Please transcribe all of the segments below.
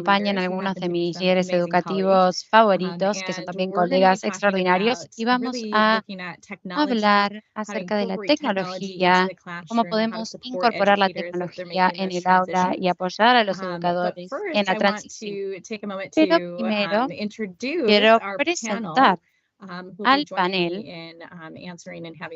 acompañan algunos de mis líderes educativos favoritos, que son también colegas extraordinarios, y vamos a hablar acerca de la tecnología, cómo podemos incorporar la tecnología en el aula y apoyar a los educadores en la transición. Pero primero quiero presentar al panel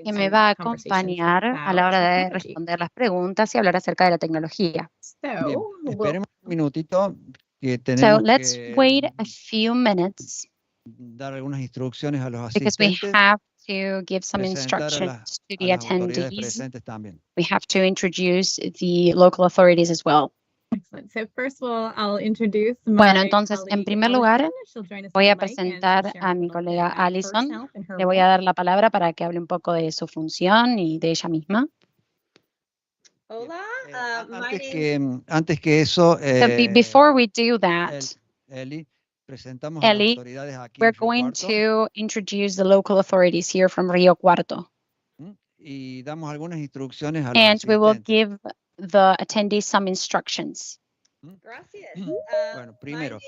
que me va a acompañar a la hora de responder las preguntas y hablar acerca de la tecnología. Bien, esperemos un minutito que So tenemos let's que wait a few minutes dar algunas instrucciones a los because we asistentes, have to give some presentar a instructions to a the las autoridades attendees. presentes también. We have to introduce the local authorities as well. Excellent. So first of all, I'll introduce Bueno, my entonces, en colleague, primer lugar, Allison. She'll join us voy on a the mic, and presentar she'll share a a mi little bit colega about Allison. herself and her Le voy a role. dar la palabra para que hable un poco de su función y de ella misma. Hola, Antes que eso, So before we do that, Eli, presentamos a las Ellie, autoridades aquí we're en Río going Cuarto, to introduce the local authorities here from Rio Cuarto. y damos algunas instrucciones a los And we will asistentes. give the attendees some instructions. Gracias. Bueno, primero,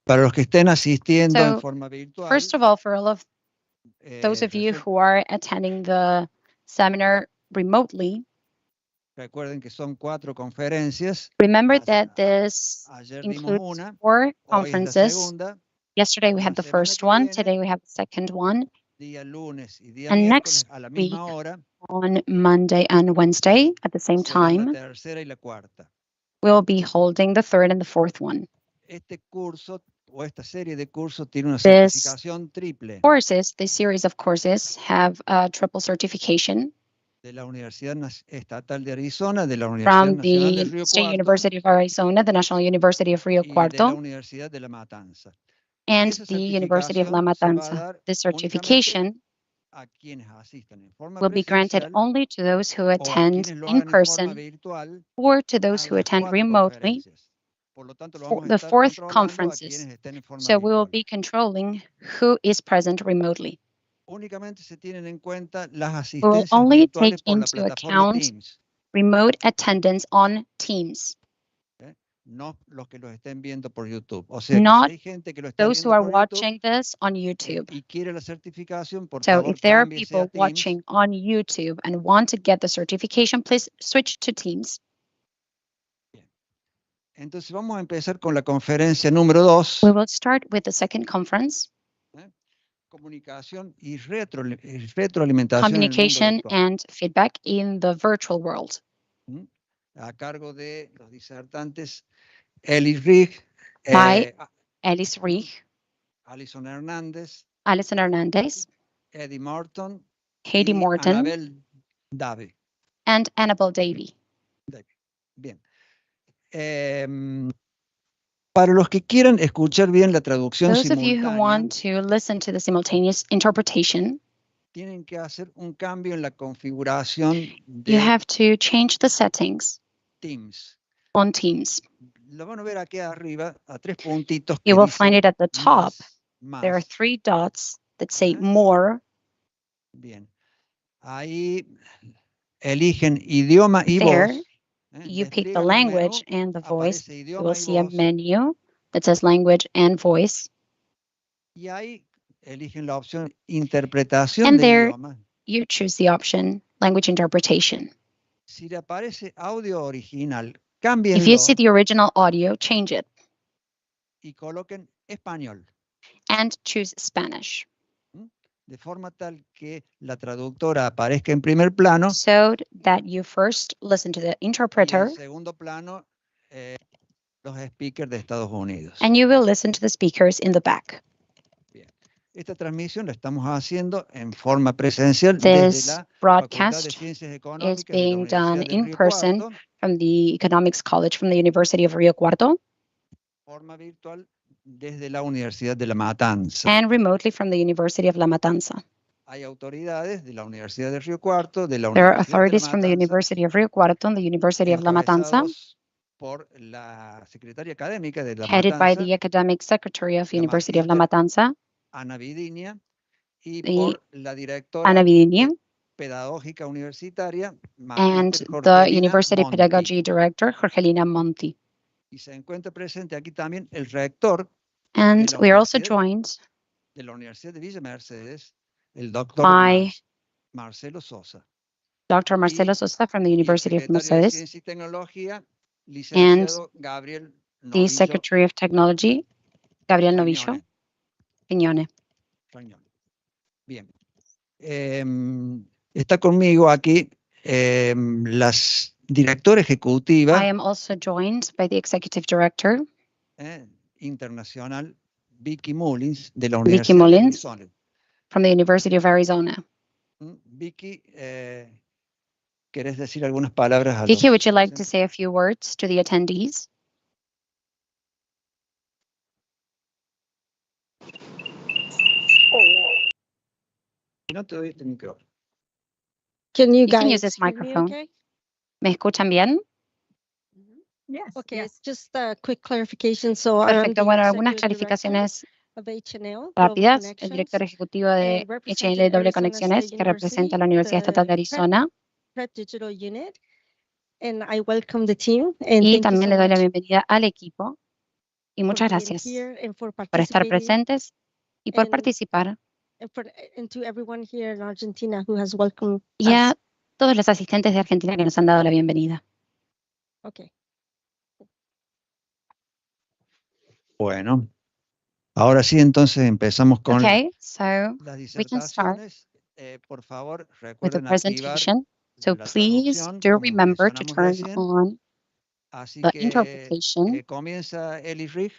para los que estén asistiendo en So, forma virtual, first of all, for all of those of you resu- who are attending the seminar remotely, recuerden que son 4 conferencias. remember that this Ayer dimos includes una, 4 hoy es la conferences. segunda, Yesterday we la had the semana first que one, viene, today we have the second one, día lunes y día and miércoles next a la week misma hora, on Monday and Wednesday at the same será la time, tercera y la cuarta. we'll be holding the third and the fourth one. Este curso o esta serie de cursos tiene una This certificación triple Courses, this series of courses have a triple certification de la Universidad Estatal de Arizona, de la Universidad from Nacional de the Río State Cuarto University of Arizona, the National University of Rio y de la Cuarto, Universidad de La Matanza. and Esa the University of La certificación se va a Matanza. dar This únicamente certification a quienes asistan en forma will be granted presencial only to those who o a attend quienes lo in hagan en forma person virtual or to a those who las attend 4 remotely conferencias. Por lo tanto, lo for vamos a the estar fourth controlando a conferences. quienes estén en forma So we will virtual. be controlling who is present remotely. Únicamente se tienen en cuenta las We will asistencias only virtuales take por la into plataforma account Teams, remote attendance on Teams, no los que los estén viendo por YouTube. O sea, que not si hay gente que lo está those who viendo are por YouTube watching this on YouTube. y quiere la certificación, por So favor, if there are cámbiese people a Teams. watching on YouTube and want to get the certification, please switch to Teams. Entonces vamos a empezar con la conferencia número 2, We will start with the second conference, Comunicación y Retroalimentación en el mundo Communication virtual, and Feedback in the Virtual World, a cargo de los disertantes Eli Rig, by Alice Reich, Alison Hernández, Alison Hernandez, Eddie Morton Heidi y Morton, Anabel Dave. and Annabelle Davy. Bien. Para los que quieran escuchar bien la traducción Those of you who simultánea, want to listen to the simultaneous interpretation, tienen que hacer un cambio en la configuración you de have to change the settings Teams. on Teams. Lo van a ver aquí arriba a 3 puntitos que You will dice find it at the top. más. There are 3 dots that say Más. more. Bien. Ahí eligen idioma y There, voz. you pick the Despliegan el language menú, and the voice. aparece You idioma will y see a voz, menu that says language and voice. y ahí eligen la opción interpretación And del there idioma. you choose the option language interpretation. Si le aparece audio original, If cámbienlo you see the original audio, change it y coloquen español, and choose Spanish de forma tal que la traductora aparezca en primer plano so that you first listen to the y en interpreter segundo plano los speakers de Estados Unidos. and you will listen to the speakers in the back. Bien. Esta transmisión la estamos haciendo en forma presencial desde This la Facultad de broadcast Ciencias is Económicas de la being done Universidad de in Río person Cuarto, from the Economics College from the University of Rio Cuarto forma virtual desde la Universidad de La Matanza. and remotely from the University of La Matanza. Hay autoridades de la Universidad de Río Cuarto, de la There are Universidad de La authorities from the Matanza, University of Rio Cuarto and the University of La Matanza, encabezados por la secretaria académica de La headed by Matanza, the Academic Secretary of la University of La magíster Matanza, Ana Vidiña, y the por la directora Ana Vidiña, pedagógica universitaria, and Magíster the Jorgelina University Monti. Pedagogy Director, Jorgelina Monti. Y se encuentra presente aquí también el rector And la we are also Universidad- joined de la Universidad de Villa Mercedes, el doctor by Marcelo Sosa. Dr. Y- Marcelo Sosa from the y el University of secretario de Mercedes, Ciencia y Tecnología, licenciado Gabriel the Novillo Secretary of Technology, Gabriel Novillo Rañone. Piñone. Rañone. Bien. Está conmigo aquí las directora ejecutiva I am also joined by the Executive Director, internacional Vicky Mullins de la Vicky Universidad de Mullins. Arizona. from the University of Arizona. Vicky, ¿querés decir algunas palabras a Vicky, los would you like to presentes? say a few words to the attendees? No te doy este micrófono. Can you You can guys use this hear me microphone. okay? ¿Me escuchan bien? Yes. Okay, yes. just a quick clarification. So I'm Perfecto. the Bueno, algunas executive director clarificaciones of H&L, Global rápidas. El Connections, director ejecutivo de and representing H&L Doble Arizona Conexiones, State que representa a la University, Universidad Estatal de the Arizona. Pratt Digital Unit. And I welcome the team and Y thank you también so le doy la much bienvenida al equipo. Y for muchas being gracias here and for por estar participating, presentes y por and- participar. and to everyone here in Argentina who has welcomed Y a us. todos los asistentes de Argentina que nos han dado la bienvenida. Okay. Bueno, ahora sí, entonces empezamos con Okay, so las we can start disertaciones. Por favor, with the recuerden activar presentation. So la please traducción, do como remember to mencionamos turn recién. on Así the que interpretation. comienza Eli Rig,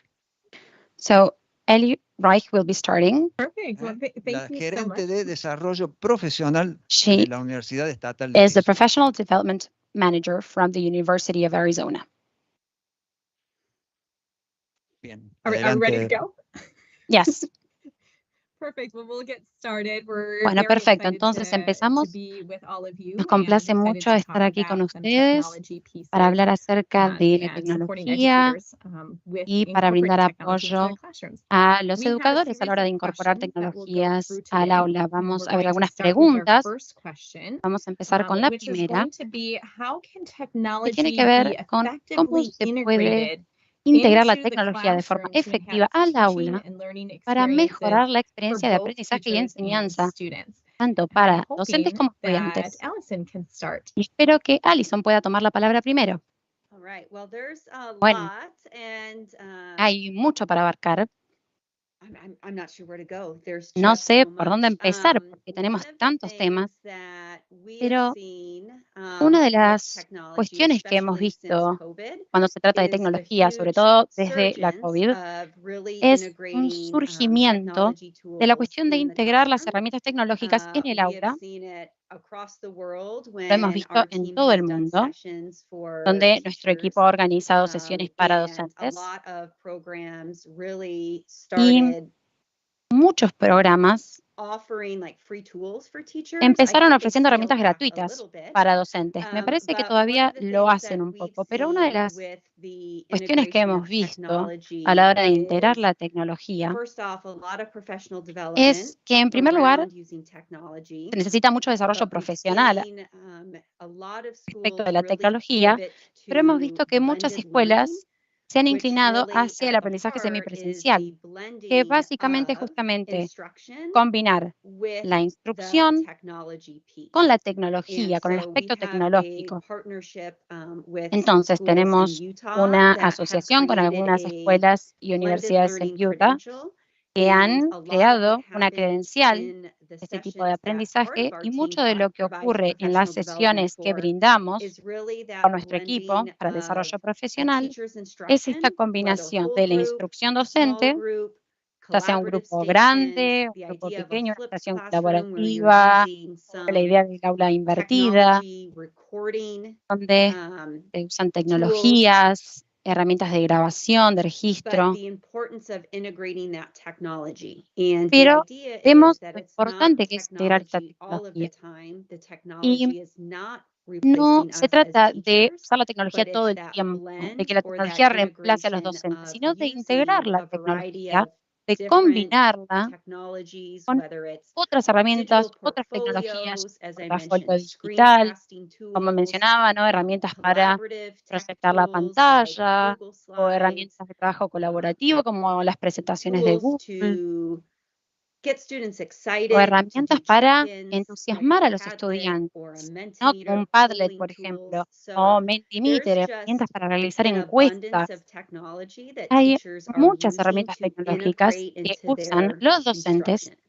So Ellie Reich will be starting. Perfect. Well, la thank you so gerente much. de desarrollo profesional de She la Universidad Estatal de is the Arizona. Professional Development Manager from the University of Arizona. Bien, Are we ready to adelante. go? Yes. Perfect. Well, we'll get started. We're Bueno, very perfecto. excited Entonces to empezamos. be with all of you Nos and complace excited mucho to estar talk aquí con about some ustedes technology pieces, para hablar acerca de la and supporting tecnología educators, with y para brindar incorporating technology into their apoyo classrooms. a los We have a educadores series a la hora de of incorporar questions that we'll go tecnologías through al today. aula. Vamos We're a ver going to algunas start with our preguntas. first question, Vamos a empezar con la which is primera, going to be how can que tiene technology que be ver con cómo effectively se puede integrated integrar la into the tecnología de forma classroom to efectiva enhance al teaching aula and learning para experiences mejorar la for experiencia de both aprendizaje y teachers and enseñanza, students. tanto I'm para docentes hoping como that estudiantes. Allison can start. Y espero que Alison pueda tomar la palabra primero. All right. Well, there's a Bueno, lot, and hay mucho para abarcar. I'm not sure where to go. There's No just sé so por dónde much. empezar porque tenemos One of the tantos temas, things that we pero have seen, una de with las technology, cuestiones que hemos especially since visto COVID, cuando se trata de is a tecnología, sobre huge todo desde la surgence COVID, of really es un integrating surgimiento technology de la tools cuestión de in the integrar las classroom. herramientas tecnológicas en el We have aula. seen it across the world Lo hemos when visto our en team todo el has done mundo, sessions for donde nuestro teachers. equipo ha organizado sesiones para And a docentes lot of programs really y started muchos programas offering like free tools for teachers. I empezaron think they ofreciendo scaled herramientas back a gratuitas little bit. para docentes. Me parece que But one todavía of the lo things hacen that un we've poco, pero una de seen las with the cuestiones que integration hemos of visto a technology la hora de integrar is, la tecnología first off, a lot of professional development es que, en primer lugar, around using technology. se necesita mucho desarrollo But we've profesional seen a lot of respecto schools de la really tecnología, pivot pero hemos to visto que muchas blended learning, escuelas se han which inclinado really hacia el at the aprendizaje heart is semipresencial, the que blending básicamente of justamente instruction combinar with la the instrucción technology piece. con la And tecnología, con el so we aspecto have a tecnológico. partnership with some Entonces schools in tenemos Utah una that have asociación con created algunas a escuelas y blended universidades en learning Utah credential. que And han a lot of what creado una happens credencial in the de este tipo de sessions that part aprendizaje of our y team mucho de lo que provides ocurre en las professional development sesiones que for brindamos is really con that nuestro equipo blending para of desarrollo a profesional teacher's es esta instruction, whether combinación whole de la group, instrucción small docente, group, ya sea un collaborative grupo stations, grande, un the grupo idea of a pequeño, una flipped sesión classroom where you're colaborativa, using la idea some del aula invertida, technology recording donde se usan tools, tecnologías, herramientas de grabación, de but registro, the importance of integrating that technology. And the pero idea is vemos that lo it's not importante que es integrar esta technology all of the tecnología. time. The Y technology is not no replacing se us as trata de teachers, usar la tecnología but todo it's el that tiempo, de blend que la or that tecnología reemplace a los integration docentes, of sino de using integrar la a variety tecnología of de different combinarla technologies, con whether it's otras digital herramientas, otras tecnologías, portfolios, as I portafolio mentioned, digital, screencasting como tools, mencionaba, ¿no? Herramientas para collaborative tech proyectar la tools like pantalla, Google o Slides, herramientas de trabajo colaborativo como las presentaciones de tools Google, to get students o excited, to herramientas do para check-ins, like entusiasmar a a los Padlet or a estudiantes, ¿no? Como Mentimeter, un Padlet, polling por ejemplo, tools. o So Mentimeter, there's herramientas just para realizar an abundance encuestas. of technology that Hay teachers are muchas using herramientas to tecnológicas integrate que into usan their los docentes instruction.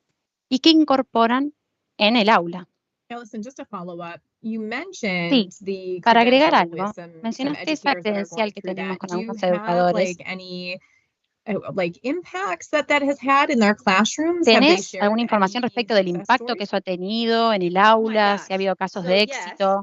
y que incorporan en el aula. Allison, just a follow-up. You Sí, mentioned the para agregar credential with algo, some mencionaste esa educators that are going credencial que through tenemos that. con Do you algunos have educadores. like any like impacts that has had in their classrooms? Have they ¿Tenés shared alguna información any respecto del success impacto que stories? eso ha tenido en el Oh my aula? Si ha gosh. habido casos So de yes, éxito.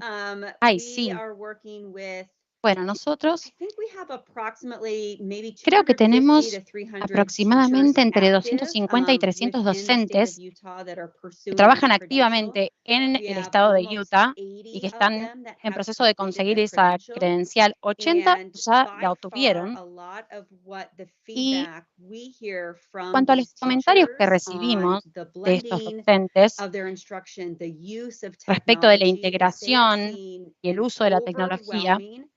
Ay, we sí. are working with, Bueno, I nosotros think we have approximately maybe creo que 250 tenemos to 300 aproximadamente teachers entre active 250 y 300 within the state of docentes Utah that are que pursuing trabajan that credential. activamente en We el have estado de almost Utah y 80 que of están them that en have proceso de completed conseguir the esa credential. credencial. 80 And ya la by far, obtuvieron. a lot of what the Y feedback we hear from cuanto a los these comentarios que teachers on recibimos the de estos blending docentes of their instruction, the use of respecto de la technology, is they are integración seeing y el an uso de la tecnología overwhelming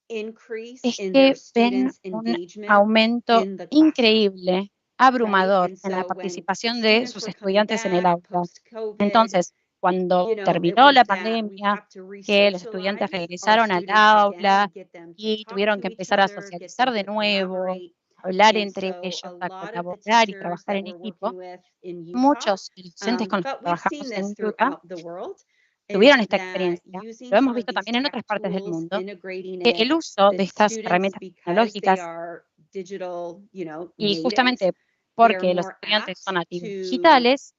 increase es in que their ven students' un engagement aumento in the classroom, increíble, right? abrumador And en la so when participación de students sus were coming estudiantes en el back aula. post-COVID, Entonces, cuando you know, it terminó la was that we pandemia, have to que los estudiantes re-socialize our regresaron al students again aula and get them to y talk tuvieron to que each empezar a other, get socializar them de to nuevo, collaborate. hablar And entre so ellos, a a lot of the colaborar y teachers trabajar that en we're equipo, working with in Utah, muchos de los docentes con los que but we've seen trabajamos this en Utah throughout the world, tuvieron is esta that experiencia. using Lo hemos some of visto these también en tech otras partes del tools, mundo, integrating que it, el uso the de estas students, herramientas because they tecnológicas are digital, you know, y natives, justamente they are porque los more estudiantes apt son nativos to digitales,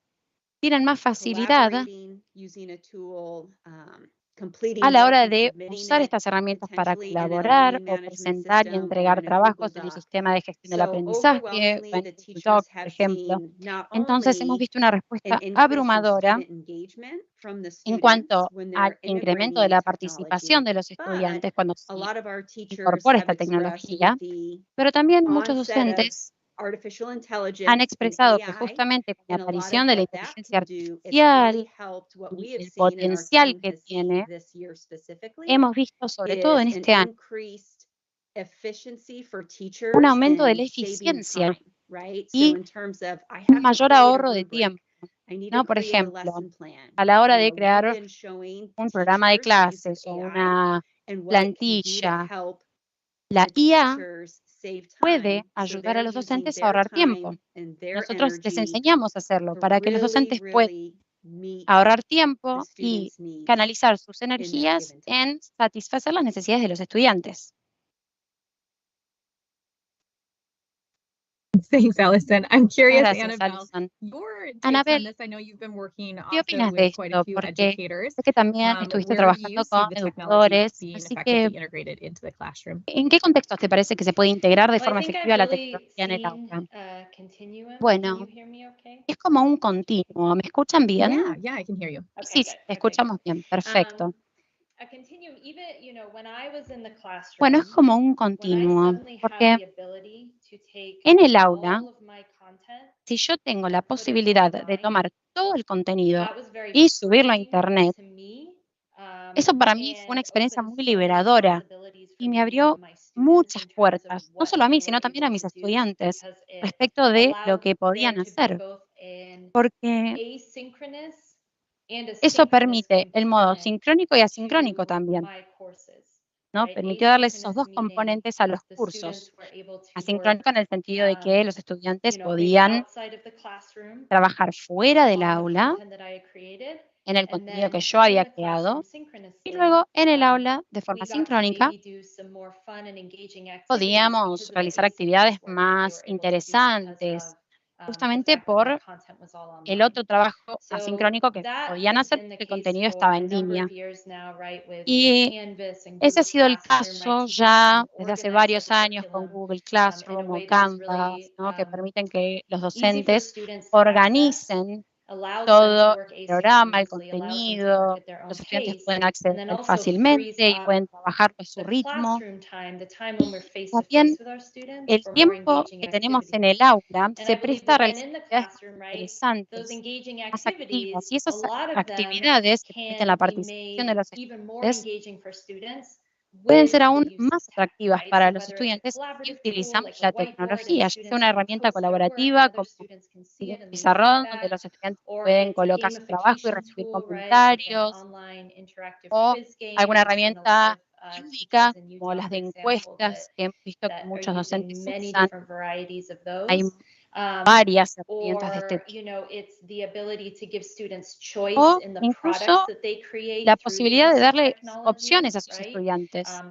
tienen más facilidad collaborating, using a tool, a completing la work hora and de submitting usar it estas herramientas para potentially in a colaborar learning o management presentar y system or entregar in a Google trabajos en el Doc. sistema de gestión del So aprendizaje o overwhelmingly, en the Google teachers Docs, por have ejemplo. seen not Entonces hemos only visto una an respuesta increase in abrumadora student engagement from the en students cuanto when al they're incremento de integrating la technology, participación de los but estudiantes cuando a se lot of our teachers incorpora have esta expressed with tecnología, the pero también muchos onset of docentes artificial han intelligence and expresado que AI, justamente con la and a lot aparición of de la what that inteligencia can do, it's artificial really helped what we y have el seen and our potencial team que has seen tiene, this year specifically, hemos visto sobre todo is en an este año increased efficiency for un teachers aumento de la and saving eficiencia time, right? So y in terms of, I un have to mayor create a ahorro de rubric, tiempo, I need to ¿no? Por create a ejemplo, lesson plan. a la hora You de know, we've crear been showing un programa de teachers the use of clases o AI una and what it can do to plantilla, help la the IA teachers save puede time, so ayudar a they're los using docentes a their ahorrar tiempo. time and their Nosotros les energy enseñamos a hacerlo to para que los docentes puedan really meet ahorrar the tiempo y students' needs canalizar sus in that energías given time. en satisfacer las necesidades de los estudiantes. Thanks, Allison. I'm curious, Gracias, Annabelle, Alison. your takes Anabel, on this. I know you've been working ¿qué also opinas de with quite a esto? few Porque educators. sé que también estuviste Where do you trabajando see con the technology educadores, being así que, effectively integrated into the classroom? ¿en qué contextos te parece que se puede integrar de Well, I forma think I've efectiva la really tecnología en el seen aula? a continuum. Can Bueno, you hear me okay? es como un continuo. ¿Me escuchan bien? Yeah, I can hear you. Okay, Sí, good. te Okay, escuchamos bien. Perfecto. a continuum, even, when I was in the Bueno, es classroom, como un when I continuo, suddenly had porque the ability to take en el aula, all of my content, si yo tengo la put it posibilidad de online, tomar todo el contenido that was very y subirlo a freeing Internet, to me, eso para mí fue una and experiencia opened muy so many liberadora possibilities for y me me abrió and my students muchas in terms of puertas, no what solo a mí, they sino were también a able mis to do, estudiantes, because it respecto de lo allowed que podían there to be hacer, both an porque asynchronous and a eso synchronous permite el modo component sincrónico y asincrónico to también, my courses, ¿no? right? Permitió darles esos Asynchronous dos meaning componentes a los the cursos. students were able to Asincrónico en el sentido de work, que los estudiantes maybe podían outside of the classroom trabajar fuera del on the aula content that I had created, en el and contenido que then yo in había the classroom creado y synchronously, luego en el aula de forma we got to sincrónica maybe do some more fun and engaging activities podíamos because of the realizar asynchronous actividades work that they más were able to do because interesantes, of the justamente fact that my por content was all el online. otro trabajo So asincrónico que that podían has hacer been the porque el case contenido for estaba a en number línea. of years now, right? With Y Canvas and ese ha Google sido el Classroom, right? caso Teachers ya can desde hace organize varios their años con curriculum Google in a Classroom o way that is Canvas, really ¿no? Que permiten que los easy for docentes students to access organicen allows them to todo work el programa, el asynchronously, allows them to work contenido, at their own los estudiantes pace, pueden and then acceder also frees fácilmente y up pueden trabajar a su the ritmo. classroom time, the time when we're face to También face with our students el for more tiempo engaging que tenemos en activities. el aula And se I believe presta a that then realizar in the actividades más classroom, right, those interesantes, engaging más activas. activities, Y a esas lot of them actividades que permiten la can be participación de made los even more estudiantes engaging for students pueden with ser the aún use of más tech, atractivas right? para So los whether it's a estudiantes si collaborative tool utilizamos like a la whiteboard and tecnología, ya sea students una can herramienta post their work and colaborativa other como students can see un it and leave pizarrón donde feedback, los estudiantes or pueden it's a colocar su trabajo y gamification recibir tool, right? Like an comentarios, online interactive o quiz alguna games, and a lot herramienta of lúdica teachers in como Utah, las for de example, encuestas que hemos visto que that are muchos docentes using many usan. different varieties of Hay those. varias herramientas de este Or, tipo. it's the ability to give students choice O in the incluso products that they create la through the posibilidad de use of darle technology, opciones a sus right? estudiantes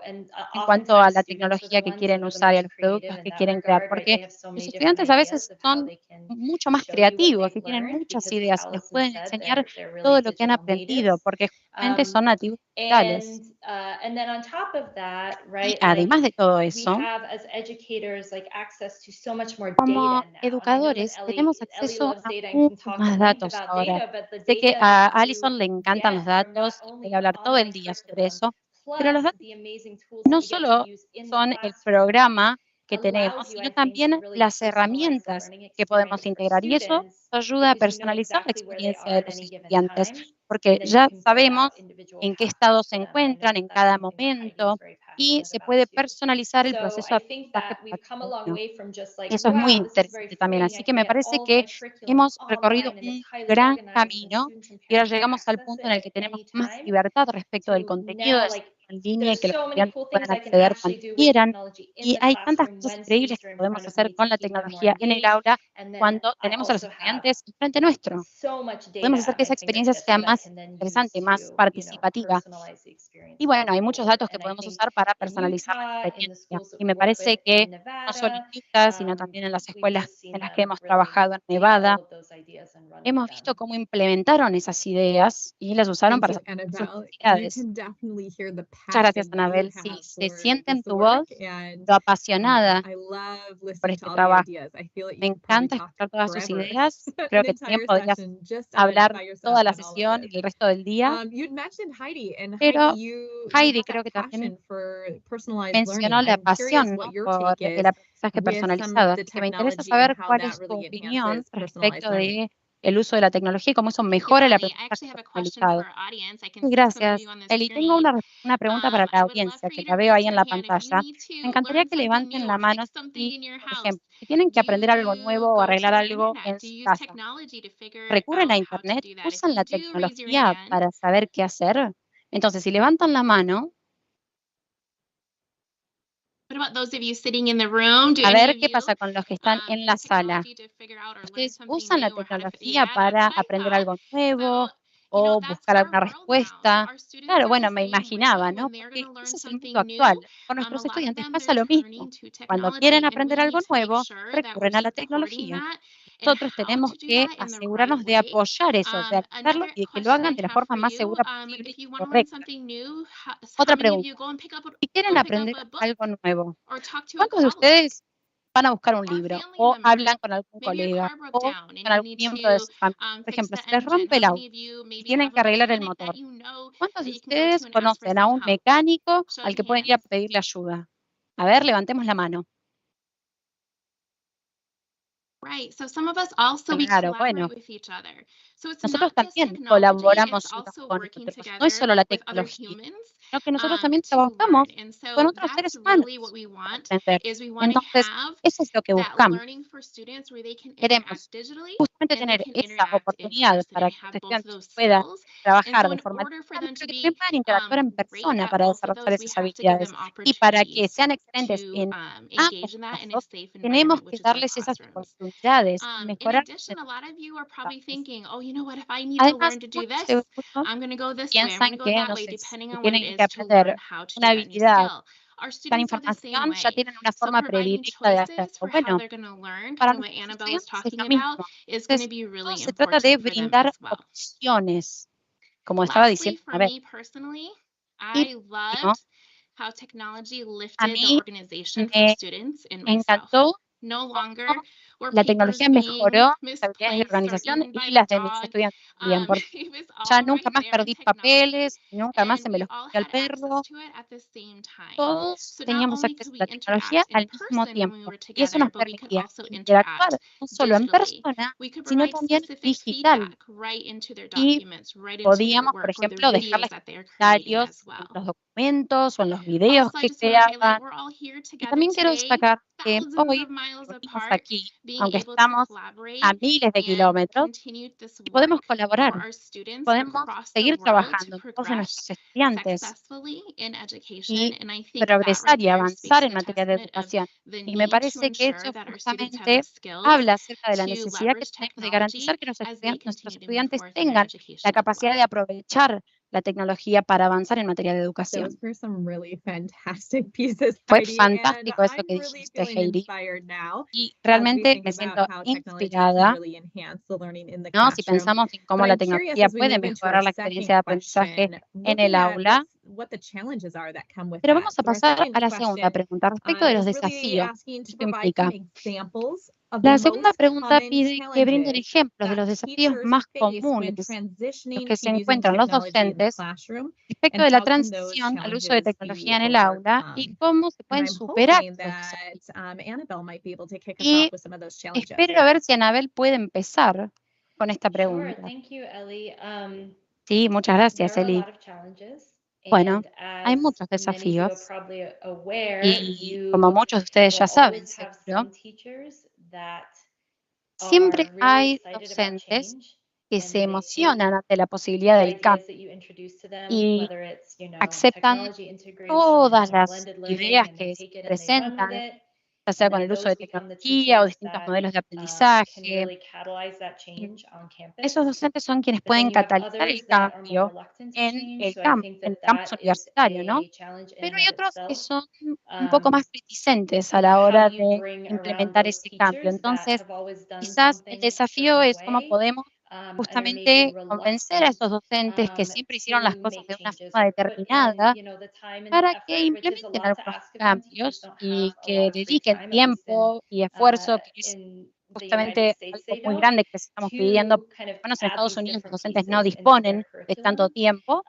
And en cuanto a oftentimes la students are tecnología the que ones that quieren are the usar y a most los creative productos in que that quieren crear, regard, right? porque They have so los many different estudiantes a ideas veces of how son they can mucho más show you what creativos y they've tienen learned, muchas because like ideas y nos Allison pueden said, enseñar they're really todo lo que han digital aprendido, natives. porque justamente son nativos digitales. And then on top of that, Y right, like además de todo we eso, have as educators like access to so much more como data now. And I know that educadores tenemos Ellie acceso loves a data and can muchos talk más at length datos about ahora. data, but the Sé que data a that Alison you le encantan los get are not datos, only puede hablar todo online el día sobre curriculum, eso, pero los plus datos the amazing tools no that you get to solo use in the son el classroom, programa que tenemos, allows you, sino I think, to también really las personalize the herramientas learning que podemos experience for integrar. Y eso students nos ayuda a because you know personalizar la exactly where they experiencia are de at los any given estudiantes, time, porque and then you ya can build sabemos out individual en qué pathways estado se for them. And I know encuentran that en that's cada something that Heidi is momento very y passionate se about puede too. personalizar el So proceso I de think aprendizaje that para we've come a cada long uno. way from just like, Eso es muy wow, this is very interesante también. freeing, I Así que can me get parece all of que my curriculum hemos recorrido online and it's un highly gran organized and camino students and y ahora parents have llegamos al access punto en it el at que tenemos any más time, libertad respecto del to contenido now de like en línea y there's que los so many estudiantes cool things puedan I can acceder cuando actually do with quieran. technology in Y the hay tantas classroom cosas when increíbles students que are in podemos front of hacer me to con la keep them more tecnología en el engaged. aula And then cuando I tenemos a los also have estudiantes enfrente nuestro. so much data Podemos hacer at que my esa experiencia fingertips sea that I más can then use interesante, más to, participativa. personalize the experience Y for bueno, hay muchos people. datos que And I podemos think usar para in personalizar la Utah, in the experiencia. schools that Y we me work with parece que in no solo Nevada, en Utah, sino también en las we've escuelas just seen en las que them hemos really trabajado en take all Nevada, of those ideas and run with hemos them. visto cómo implementaron esas ideas y las usaron Thank para you, satisfacer sus Annabelle. You necesidades. can definitely hear the Muchas gracias, passion that you Anabel. Sí, have se for siente en this tu work, voz and lo apasionada I love por listening to este all your trabajo. ideas. I feel like Me you could probably encanta talk escuchar todas sus forever, ideas. Creo an que también entire podrías session just hablar by yourself toda la on all of sesión this. y el resto del día. You'd mentioned Heidi, and Pero Heidi, you Heidi have creo that que también passion for personalized learning. mencionó la I'm curious pasión, what ¿no?, your por take el is aprendizaje with some of personalizado. the Así que me interesa technology and saber how cuál that es tu really opinión enhances personalized respecto learning. de el uso de la tecnología y cómo eso mejora el aprendizaje personalizado. Gracias, Eli. Tengo una pregunta para la audiencia que la veo ahí en la pantalla. Me encantaría que levanten la mano si, por ejemplo, si tienen que aprender algo nuevo o arreglar algo en su casa, ¿recurren a Internet? ¿Usan la tecnología para saber qué hacer? Entonces, si levantan la mano, a ver qué pasa con los que están en la sala. ¿Ustedes usan la tecnología para aprender algo nuevo o buscar alguna respuesta? Claro, bueno, me imaginaba, ¿no? Porque ese es el mundo actual. Con nuestros estudiantes pasa lo mismo. Cuando quieren aprender algo nuevo, recurren a la tecnología. Nosotros tenemos que asegurarnos de apoyar eso, de ayudarlos y de que lo hagan de la forma más segura posible y correcta. Otra pregunta. Si quieren aprender algo nuevo, ¿cuántos de ustedes van a buscar un libro o hablan con algún colega o con algún miembro de su familia? Por ejemplo, si les rompe el auto y tienen que arreglar el motor, ¿cuántos de ustedes conocen a un mecánico al que pueden ir a pedirle ayuda? A ver, levantemos la mano. Claro, bueno, nosotros también colaboramos unos con otros. No es solo la tecnología, sino que nosotros también trabajamos con otros seres humanos para aprender. Entonces, eso es lo que buscamos. Queremos justamente tener esa oportunidad para que los estudiantes puedan trabajar de forma digital, pero que también puedan interactuar en persona para desarrollar esas habilidades. Y para que sean excelentes en ambos casos, tenemos que darles esas oportunidades y mejorar sus aprendizajes. Además, muchos de vosotros piensan que, no sé, si tienen que aprender una habilidad, buscar información, ya tienen una forma predilecta de hacerlo. Bueno, para nuestros estudiantes es lo mismo. Entonces, todo se trata de brindar opciones, como estaba diciendo una vez. Y por último, a mí me encantó cómo la tecnología mejoró mis habilidades de organización y las de mis estudiantes también, porque ya nunca más perdí papeles, nunca más se me los perdió al perro. Todos teníamos acceso a la tecnología al mismo tiempo y eso nos permitía interactuar no solo en persona, sino también digital. Y podíamos, por ejemplo, dejarles comentarios en los documentos o en los videos que creaban. Y también quiero destacar que hoy reunimos aquí, aunque estamos a miles de kilómetros, y podemos colaborar, podemos seguir trabajando en pos de nuestros estudiantes y progresar y avanzar en materia de educación. Y me parece que eso justamente habla acerca de la necesidad que tenemos de garantizar que nuestros estudiantes tengan la capacidad de aprovechar la tecnología para avanzar en materia de educación. Those were some really fantastic pieces, Fue Heidi, and fantástico eso I'm que really dijiste, feeling Heidi, inspired now y as we realmente think me about siento how technology can inspirada, really enhance the learning in the ¿no? Si classroom. pensamos en cómo But la I'm curious, tecnología as we puede move into mejorar our la second experiencia de aprendizaje question, en el looking at aula, what the challenges are that come with pero that. vamos a So our pasar second a la segunda question pregunta respecto de los is really desafíos asking que to esto provide implica. some examples of the La segunda most pregunta common pide que brinden challenges ejemplos de that los desafíos teachers más face when comunes los transitioning que to se using encuentran los technology in the docentes classroom, respecto and de la how can those transición al uso de challenges tecnología be en el aula y overcome? cómo se And pueden I'm superar hoping esos that desafíos. Annabelle might be able to kick us Y off with some of those challenges. espero a ver si Anabel puede empezar con esta Sure, pregunta. thank you, Ellie. Sí, muchas gracias, There are a Eli. lot of challenges, Bueno, and hay as muchos many of you are desafíos probably aware, y como muchos de ustedes will ya saben, always have seguro, some teachers that siempre are really hay excited about docentes change, que and se they take emocionan ante la posibilidad the del ideas cambio that you introduce to them, y whether it's, aceptan technology integration todas or las blended learning, ideas and they que se take it and they run with presentan, it. ya sea And con then el uso de those become the tecnología o teachers distintos that modelos de can aprendizaje. really catalyze that change on Esos campus. docentes son quienes But then pueden you have catalizar el others that are more cambio reluctant to en change. el So I campo, think en that el campus that is universitario, ¿no? a challenge in Pero and hay of otros que itself. son un poco más reticentes a la How hora do you de bring around implementar those ese cambio. teachers that Entonces, have always done quizás el something a desafío certain es cómo way, podemos and are justamente maybe convencer a reluctant esos docentes que siempre hicieron las to cosas make de una changes forma or put in, determinada the time and para que effort, which is a implementen lot to algunos ask of them. Teachers cambios don't y have a lot que of free dediquen time, at least tiempo y esfuerzo, que es in the United justamente States algo they muy don't, grande que les estamos pidiendo. to kind of Por lo menos en add Estados these Unidos los different docentes no pieces into their disponen de tanto curriculum. tiempo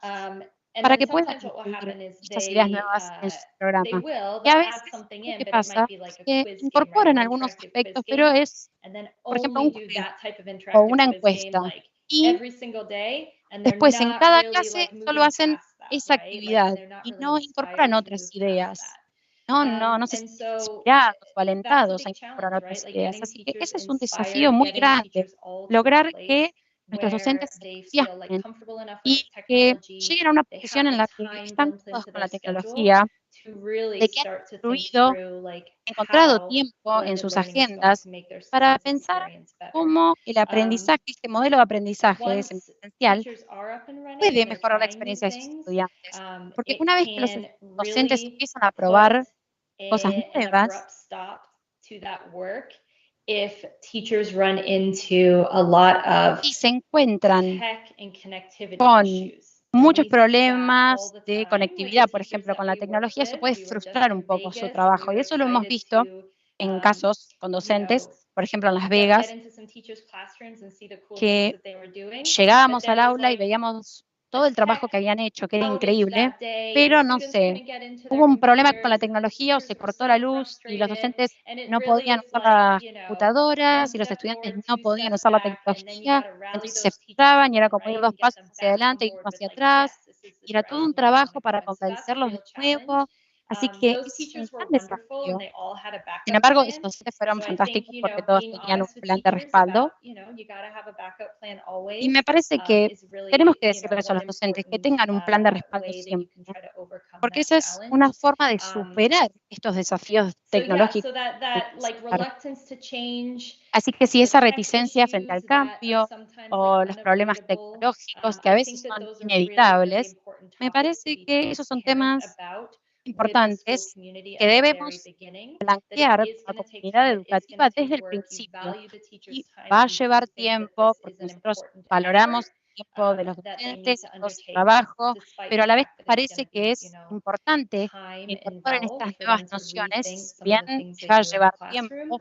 And para then que puedan sometimes what will incluir happen is estas ideas nuevas en sus programas. Y a they'll add veces something lo in, que but it might pasa be es like a que quiz game, right? incorporan An algunos interactive quiz aspectos, pero game, es, and then por ejemplo, only un do juego that type of o interactive una quiz game encuesta. like Y every single day, and they're después en not cada really clase like solo moving hacen past that, esa right? Like, actividad they're not y really no incorporan inspired to otras move past ideas. that. No se And sienten so inspirados o that's a alentados a big incorporar challenge, right? otras Like ideas. getting Así que teachers ese es un desafío inspired, muy getting grande, teachers all to a lograr place que nuestros docentes where se they feel like entusiasmen comfortable enough with y que technology, lleguen a una they posición have en the la que time están built cómodos into con their la schedule tecnología, to really de que han start to think incluido, through like encontrado how tiempo en blended sus learning is going agendas to make their para students pensar experience better. cómo el aprendizaje, este modelo de aprendizaje Once semipresencial, teachers are up and running puede and they're mejorar la trying new experiencia de sus things, estudiantes. Porque it una vez que los can docentes really empiezan a put probar cosas an nuevas abrupt stop to that work if teachers run into a lot of y se encuentran tech and connectivity con issues. muchos We see that all problemas the de time with conectividad, the por teachers ejemplo, that con la we work tecnología, eso with. puede We were just frustrar un in poco su Vegas and we trabajo. Y were eso lo hemos excited visto to en casos con docentes, por ejemplo, en Las Vegas, get into some teachers' classrooms and see the cool que things that they were doing. llegábamos But al there was aula y like veíamos a todo el trabajo tech que habían hecho, que era outage increíble, that day, and pero no students sé, couldn't get into hubo their un problema con la computers, and the tecnología o se teachers were cortó so la luz y los frustrated. docentes And it no really podían is usar like, las computadoras one y los step estudiantes forward, no two podían steps usar la back, and then you tecnología, got to rally entonces se those teachers frustraban y era in, como ir right? 2 And get pasos them hacia back on adelante y board uno with hacia like, atrás, yes, this is the y era todo direction un that we're trabajo going to para go in. So that's a convencerlos de real nuevo, challenge. así que Those ese es un teachers were gran wonderful and desafío. they all had a Sin backup embargo, esos plan. docentes fueron So I think, fantásticos porque todos being tenían un honest with plan de teachers respaldo. about, you got to have a backup plan Y always, me parece que is really, tenemos que decirle eso a one los docentes, que important tengan un plan de respaldo way that you siempre, can try to overcome porque that esa es una challenge. forma de superar estos desafíos So yeah, tecnológicos. so that like reluctance to change, Así que si the esa tech reticencia frente al issues that are cambio sometimes like o los problemas unavoidable, tecnológicos que a I veces think that son those are really, really inevitables, important me topics to parece be que esos son transparent temas about with the school importantes community que at the very debemos beginning, that it plantear is con going la to take comunidad time, it is going educativa to take desde el work, you principio. value the teacher's Y time, va a and you llevar do think that this tiempo, is porque an nosotros important valoramos effort el tiempo de los that they need docentes, to y todo su undertake, trabajo, despite pero the a la vez fact that it's going parece to que be, es importante que time incorporen involved estas for nuevas them to nociones, rethink si some of bien the things they va a do in the llevar classroom. tiempo,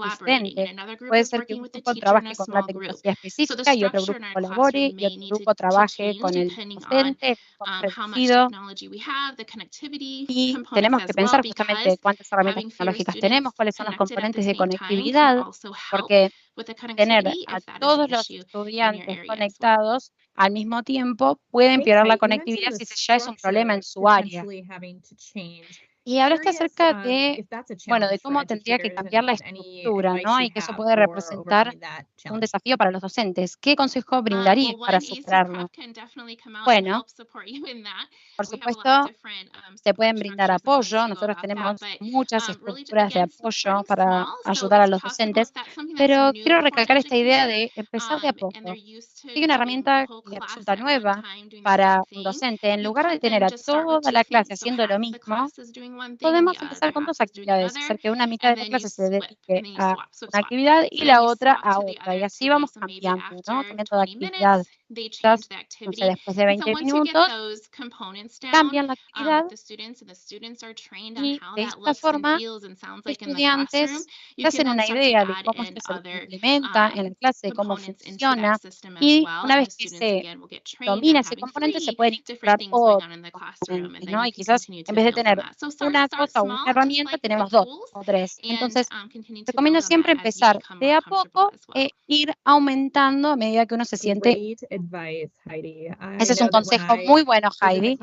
collaborating, asistente. and another group Puede is ser que working un with the grupo teacher in trabaje a con una small group. tecnología So the específica y otro structure grupo in our colabore classroom y otro may need grupo to trabaje change con el depending on docente en forma how much reducido. technology we have, the connectivity Y components tenemos que as well, pensar justamente because cuántas herramientas having fewer tecnológicas tenemos, students cuáles son los connected at the componentes de same time can conectividad, also help porque with the tener connectivity a if that is an todos los issue in your estudiantes area as well. conectados al mismo tiempo puede empeorar la Okay, you mentioned conectividad the si ese ya es un problema en structure su área. potentially having to change. Y hablaste acerca de, if that's a bueno, de challenge for cómo tendría que educators cambiar la and any estructura, advice ¿no? you Y que eso have puede for representar overcoming that un challenge. desafío para los docentes. ¿Qué consejo brindarías Well, para one, easy superarlo? prep can definitely come out and Bueno, help support you in that. por We have a lot of supuesto, different se support pueden brindar structures and ways apoyo. to go Nosotros about that, tenemos but muchas really, estructuras de again, apoyo starting para small. So ayudar a it's los possible docentes, if that's something that's pero new quiero for an recalcar esta idea educator, de empezar de a and poco. they're used to Si hay una doing the herramienta whole que class resulta at one nueva time doing the same para un thing, docente, en you lugar de could tener then a just start with toda two la clase things. So haciendo lo half the mismo, class is doing one thing and the podemos empezar other con half dos is doing actividades, another, hacer que una mitad and de la then you clase se swip, dedique and then you a swap, swip, una swap. actividad So y then la you otra swap a to the otra, y other así vamos activity. So maybe cambiando, ¿no? after Cambiando de 20 actividad. minutes, they Quizás, change the no sé, activity. después de And so 20 once you get minutos, those components down cambian la actividad with the students, and the students are trained on y how de that esta looks and forma feels and sounds los like in the classroom, estudiantes you se can hacen then una start to idea de add cómo in esto se other implementa en la clase, cómo components into that funciona, system as y well. una And vez the que students, se again, will get trained domina on ese having componente, se 3 pueden different incorporar things going otros on in the classroom, componentes, and ¿no? then Y you can quizás continue to en vez de build on tener that. So una start cosa o una small, just herramienta, like with the tenemos dos tools, o tres. and Entonces, continue to recomiendo build on siempre that as you empezar become de more a comfortable poco as well. e ir aumentando a medida que uno se siente. Great advice, Heidi. Ese es un consejo muy bueno, Heidi,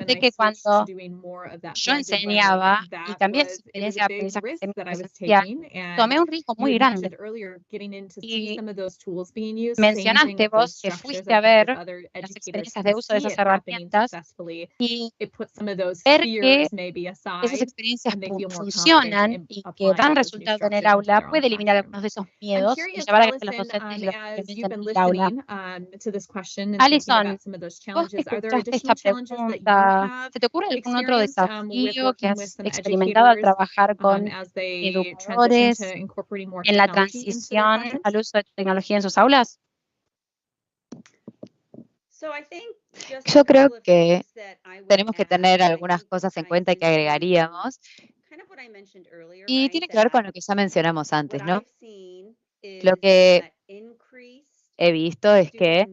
de que cuando yo enseñaba y cambié esa experiencia de aprendizaje de mi filosofía, tomé un riesgo muy grande. Y mencionaste vos que fuiste a ver las experiencias de uso de esas herramientas y ver que esas experiencias funcionan y que dan resultado en el aula puede eliminar algunos de esos miedos y llevar a que los docentes los implementen en el aula. Alison, vos que escuchaste esta pregunta, ¿se te ocurre algún otro desafío que has experimentado al trabajar con educadores en la transición al uso de tecnología en sus aulas? Yo creo que tenemos que tener algunas cosas en cuenta que agregaríamos, y tiene que ver con lo que ya mencionamos antes, ¿no? Lo que he visto es que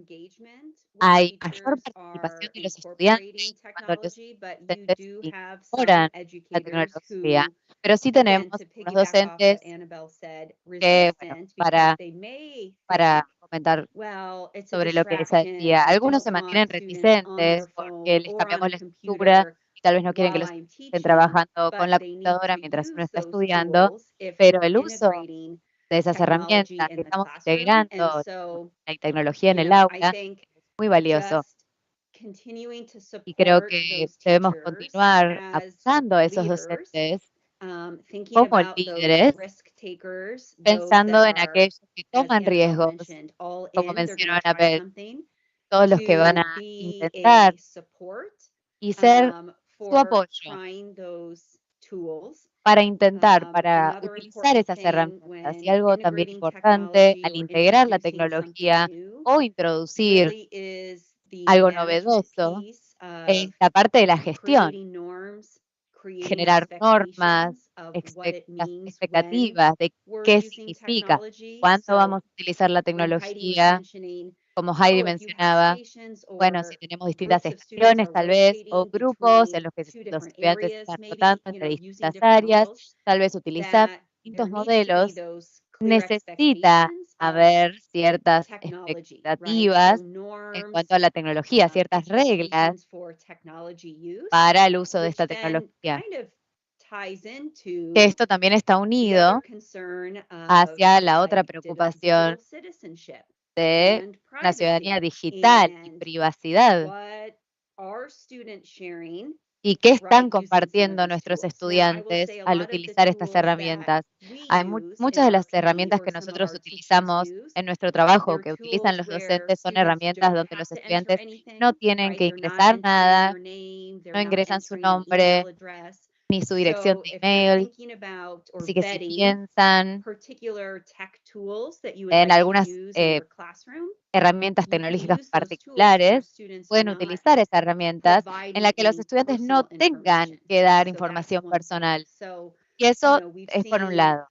hay mayor participación de los estudiantes cuando los docentes incorporan la tecnología, pero sí tenemos unos docentes que, bueno, para comentar sobre lo que ella decía, algunos se mantienen reticentes porque les cambiamos la estructura y tal vez no quieren que los estén trabajando con la computadora mientras uno está estudiando, pero el uso de esas herramientas que estamos integrando la tecnología en el aula es muy valioso. Y creo que debemos continuar apoyando a esos docentes como líderes, pensando en aquellos que toman riesgos, como mencionó Annabelle, todos los que van a intentar y ser su apoyo para utilizar esas herramientas. Y algo también importante, al integrar la tecnología o introducir algo novedoso, es la parte de la gestión. Generar normas, expectativas de qué significa, cuándo vamos a utilizar la tecnología, como Heidi mencionaba. Bueno, si tenemos distintas estaciones tal vez, o grupos en los que los estudiantes están rotando entre distintas áreas, tal vez utilizar distintos modelos, necesita haber ciertas expectativas en cuanto a la tecnología, ciertas reglas para el uso de esta tecnología. Que esto también está unido hacia la otra preocupación de una ciudadanía digital y privacidad. ¿Y qué están compartiendo nuestros estudiantes al utilizar estas herramientas? Hay muchas de las herramientas que nosotros utilizamos en nuestro trabajo, que utilizan los docentes, son herramientas donde los estudiantes no tienen que ingresar nada, no ingresan su nombre ni su dirección de email. Así que si piensan en algunas herramientas tecnológicas particulares, pueden utilizar esas herramientas en las que los estudiantes no tengan que dar información personal. Y eso es por un lado.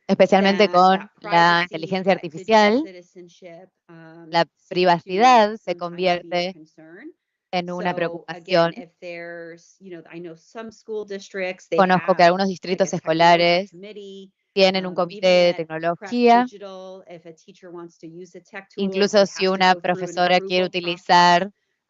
Especialmente con la inteligencia artificial, la privacidad se convierte en una preocupación. Conozco que algunos distritos escolares tienen un comité de tecnología. Incluso si una profesora quiere utilizar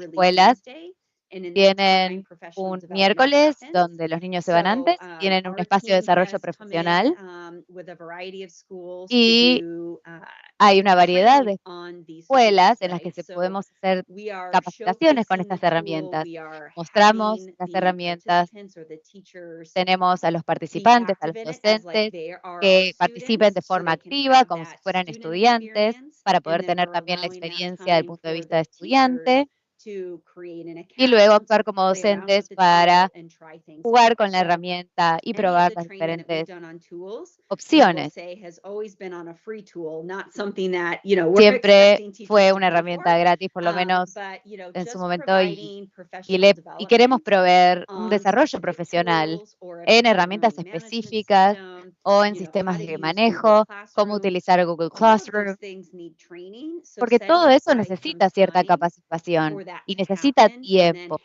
escuelas Tienen un miércoles donde los niños se van antes, tienen un espacio de desarrollo profesional y hay una variedad de escuelas en las que podemos hacer capacitaciones con estas herramientas. Mostramos las herramientas, tenemos a los participantes, a los docentes, que participen de forma activa, como si fueran estudiantes, para poder tener también la experiencia del punto de vista de estudiante. Y luego actuar como docentes para jugar con la herramienta y probar las diferentes opciones. Siempre fue una herramienta gratis, por lo menos en su momento, y queremos proveer un desarrollo profesional en herramientas específicas o en sistemas de manejo, cómo utilizar Google Classroom, porque todo eso necesita cierta capacitación y necesita tiempo.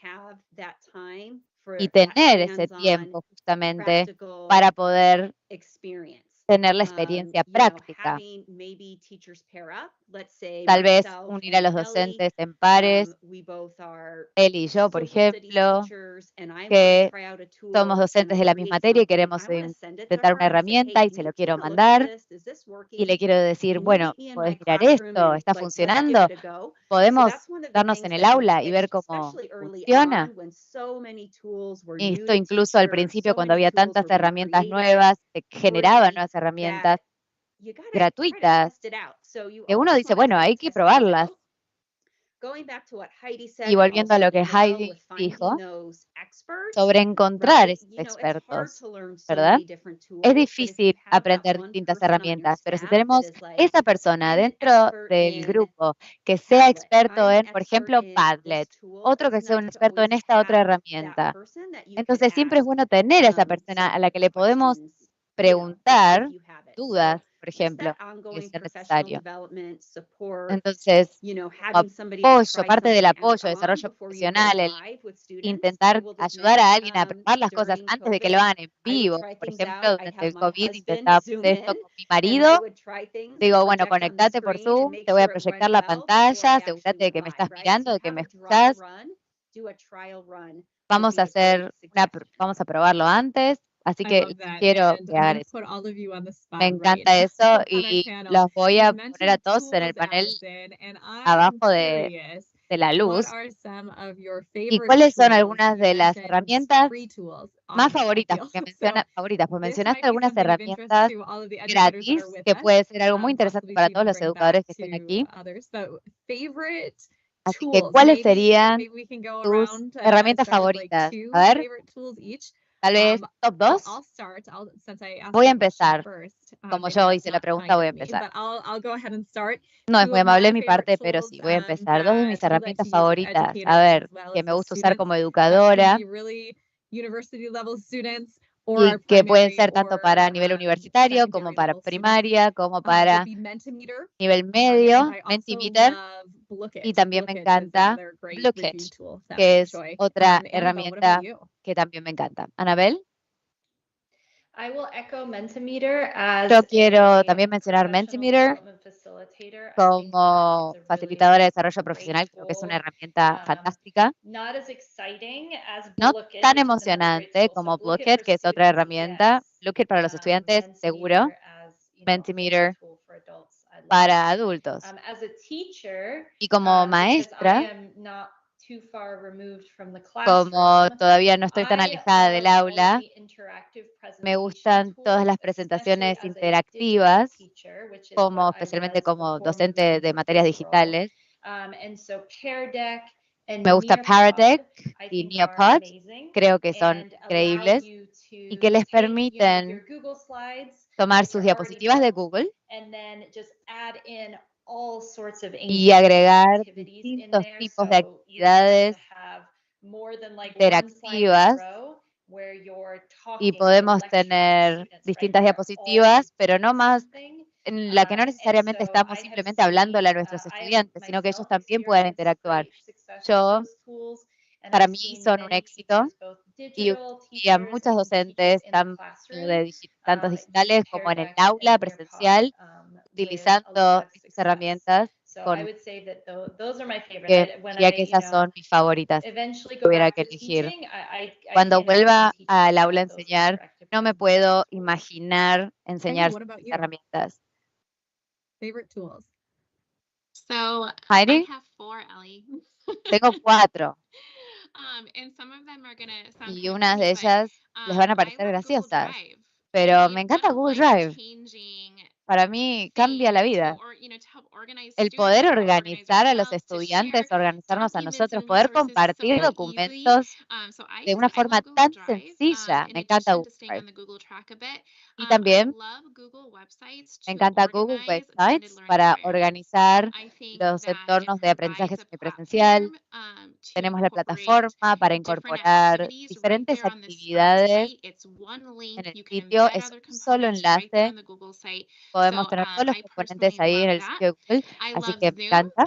Y tener ese tiempo justamente para poder tener la experiencia práctica. Tal vez unir a los docentes en pares, él y yo, por ejemplo, que somos docentes de la misma materia y queremos intentar una herramienta y se lo quiero mandar y le quiero decir, bueno, ¿podés mirar esto? ¿Está funcionando? ¿Podemos darnos en el aula y ver cómo funciona? Y esto incluso al principio, cuando había tantas herramientas nuevas, se generaban nuevas herramientas gratuitas, que uno dice, bueno, hay que probarlas. Y volviendo a lo que Heidi dijo sobre encontrar esos expertos, ¿verdad? Es difícil aprender distintas herramientas, pero si tenemos esa persona dentro del grupo que sea experto en, por ejemplo, Padlet, otro que sea un experto en esta otra herramienta, entonces siempre es bueno tener a esa persona a la que le podemos preguntar dudas, por ejemplo, si es necesario. Entonces, apoyo, parte del apoyo, desarrollo profesional, el intentar ayudar a alguien a probar las cosas antes de que lo hagan en vivo. Por ejemplo, durante el COVID intentaba hacer esto con mi marido. Digo, bueno, conectate por Zoom, te voy a proyectar la pantalla, asegúrate de que me estás mirando, de que me escuchás. Vamos a probarlo antes. Así que quiero que hagan eso. Me encanta eso y los voy a poner a todos en el panel abajo de la luz. ¿Y cuáles son algunas de las herramientas más favoritas? Pues mencionaste algunas herramientas gratis, que puede ser algo muy interesante para todos los educadores que estén aquí. Así que, ¿cuáles serían tus herramientas favoritas? A ver. Tal vez top 2. Voy a empezar. Como yo hice la pregunta, voy a empezar. No es muy amable de mi parte, pero sí, voy a empezar. 2 de mis herramientas favoritas, a ver, que me gusta usar como educadora y que pueden ser tanto para nivel universitario, como para primaria, como para nivel medio, Mentimeter, y también me encanta Blockit, que es otra herramienta que también me encanta. ¿Anabel? Yo quiero también mencionar Mentimeter como facilitadora de desarrollo profesional. Creo que es una herramienta fantástica. No tan emocionante como Blockit, que es otra herramienta. Blockit para los estudiantes, seguro. Mentimeter para adultos. Y como maestra, como todavía no estoy tan alejada del aula, me gustan todas las presentaciones interactivas, como especialmente como docente de materias digitales. Me gusta Pear Deck y Neopod, creo que son increíbles y que les permiten tomar sus diapositivas de Google y agregar distintos tipos de actividades interactivas y podemos tener distintas diapositivas, pero no más en la que no necesariamente estamos simplemente hablándole a nuestros estudiantes, sino que ellos también puedan interactuar. Para mí son un éxito y a muchos docentes, tantos digitales como en el aula presencial, utilizando estas herramientas So con I would say that those are my favorite. que When diría I, que esas son mis favoritas. eventually Si go tuviera back que to elegir. teaching, I Cuando can't vuelva imagine teaching al aula a without those enseñar, interactive no me tools. puedo imaginar enseñar what about sin you? herramientas. Favorite tools? So Heidi? I have 4, Ellie. Tengo 4 And some of them are gonna sound y kind of unas funny, de but ellas les van a I parecer love Google graciosas, Drive. pero To me me, encanta what a Google Drive. life-changing Para mí cambia thing la to, vida. to help organize El students, poder to help organize organizar a los ourselves, to estudiantes, share organizarnos a documents nosotros, and poder resources compartir so easily. documentos So de una I forma love Google tan Drive. sencilla. In Me encanta addition to Google staying Drive. on the Google track a bit, Y I también love Google websites me to encanta Google organize blended Websites learning para environments. organizar I think los that it entornos de aprendizaje provides a semipresencial. platform to Tenemos la incorporate plataforma para different incorporar activities right diferentes there on this actividades site. It's one en link. el You can sitio. embed Es other un solo components right there enlace. on the Google site. Podemos So tener todos los I componentes personally ahí en love el that. sitio de Google, I así love que me Zoom. encanta.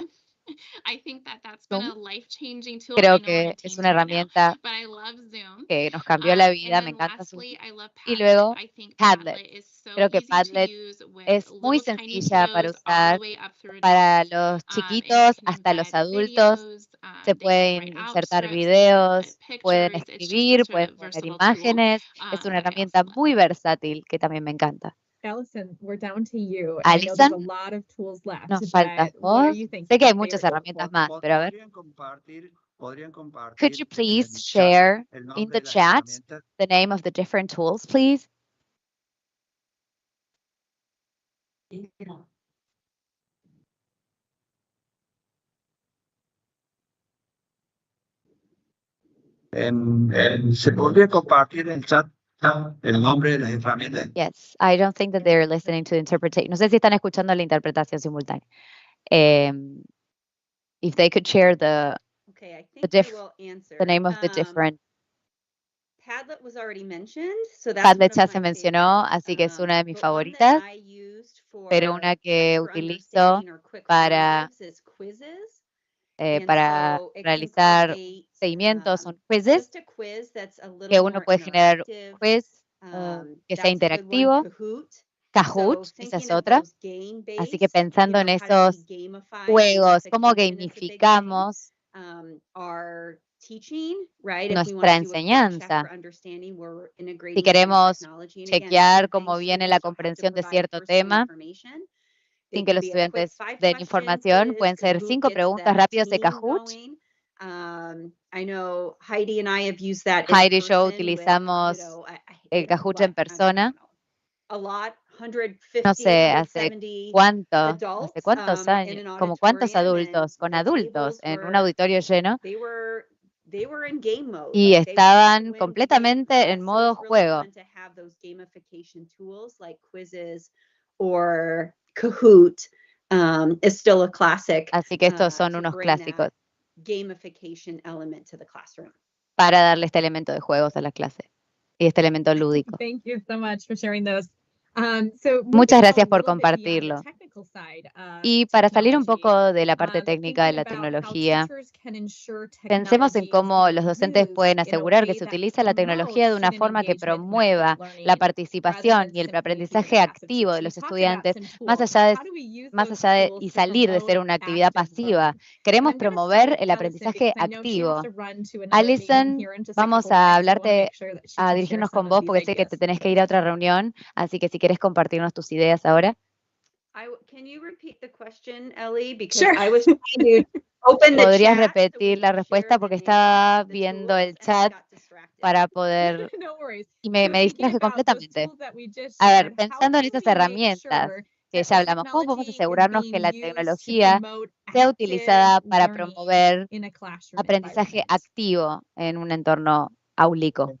I think that that's been Zoom. a life-changing tool. Creo I know I'm que in es teens una right now, herramienta but I love Zoom. que nos cambió la And vida. Me then encanta Zoom. lastly, I love Y Padlet. luego I think Padlet. Padlet is so Creo que easy to Padlet use with es muy little tiny sencilla para kiddos all the usar way up through para adults. los And you chiquitos can hasta los embed adultos. videos. Se They can pueden write insertar out scripts. They can videos, put pueden pictures. It's just escribir, such a pueden poner versatile tool imágenes. Es una that I herramienta also love. muy versátil que también me encanta. Allison, we're down to you. And I know there's a Alison, lot of tools left, nos faltas but what are vos. you thinking? Sé que hay muchas Favorite tool? herramientas más, pero a ver. Podrían Could compartir you en please el chat share el in nombre the de las chat herramientas. the name of the different tools, please? Se podría compartir en el chat el nombre de las herramientas. Yes, I don't think that they're listening to the interpretation. No sé si están escuchando la interpretación simultánea. If they could share the Okay, I the, think I will answer. the name of the different. Padlet was already mentioned, so that's one Padlet of ya my se mencionó, favorites. así que es una de mis But one that favoritas, I used pero for una que tests for utilizo understanding or quick para, formatives is quizzes. para So it can realizar create seguimientos, son quizzes, just a quiz that's a que little uno more puede generar un interactive. quiz que sea That's a good one. interactivo. Kahoot. Kahoot, So esa es thinking of otra. those game-based, Así que pensando en how do esos we gamify juegos, cómo gamification is a big thing. gamificamos Our teaching, right? If we nuestra want to do a quick check enseñanza. for understanding, we're integrating Si it with queremos technology. And again, chequear different cómo things. viene Students la don't have to comprensión de provide cierto personal tema, information. They sin que can los be a quick estudiantes 5 den question información, quiz. pueden ser Kahoot 5 gets preguntas that rápidas de team Kahoot. going. I know Heidi and I have used that in Heidi y yo person with, utilizamos el Kahoot en what, persona. a lot, 150, No sé, hace 170 cuántos adults años, in an como cuántos auditorium, and adultos, con the adultos tables en un were, auditorio lleno they were in game mode. y Like they wanted to estaban win big. completamente en So modo it's really juego. fun to have those gamification tools like quizzes or Kahoot. Is still a classic. Así que estos son to unos bring that clásicos gamification element to the classroom. para darle este elemento de juegos a la clase y este elemento lúdico. Thank you so much for sharing those. Muchas gracias por compartirlo. Y para salir un poco de la parte técnica de la tecnología, pensemos en cómo los docentes pueden asegurar que se utiliza la tecnología de una forma que promueva la participación y el aprendizaje activo de los estudiantes, más allá de y salir de ser una actividad pasiva. Queremos promover el aprendizaje activo. Allison, vamos a dirigirnos con vos porque sé que te tenés que ir a otra reunión, así que si quieres compartirnos tus ideas ahora. Can you repeat the question, Ellie? Because Sure. I was trying to open the ¿Podrías chat so we repetir la could respuesta? share Porque the names estaba of the viendo tools el and I chat got distracted. para poder No worries. y me distraje completamente. A ver, pensando en estas herramientas que ya hablamos, ¿cómo podemos asegurarnos que la tecnología sea utilizada para promover aprendizaje activo en un entorno áulico?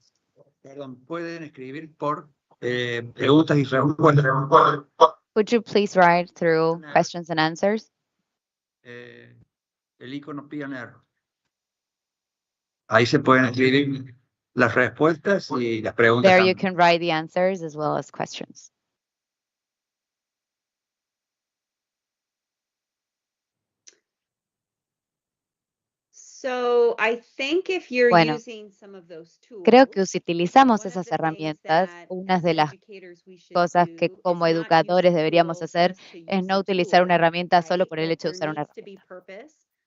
Perdón, pueden escribir por preguntas y respuestas. Could you please write through questions and answers? El icono pionero. Ahí se pueden escribir las respuestas y las preguntas. There you también. can write the answers as well as questions. Bueno, creo que si utilizamos esas herramientas, una de las cosas que como educadores deberíamos hacer es no utilizar una herramienta solo por el hecho de usar una herramienta.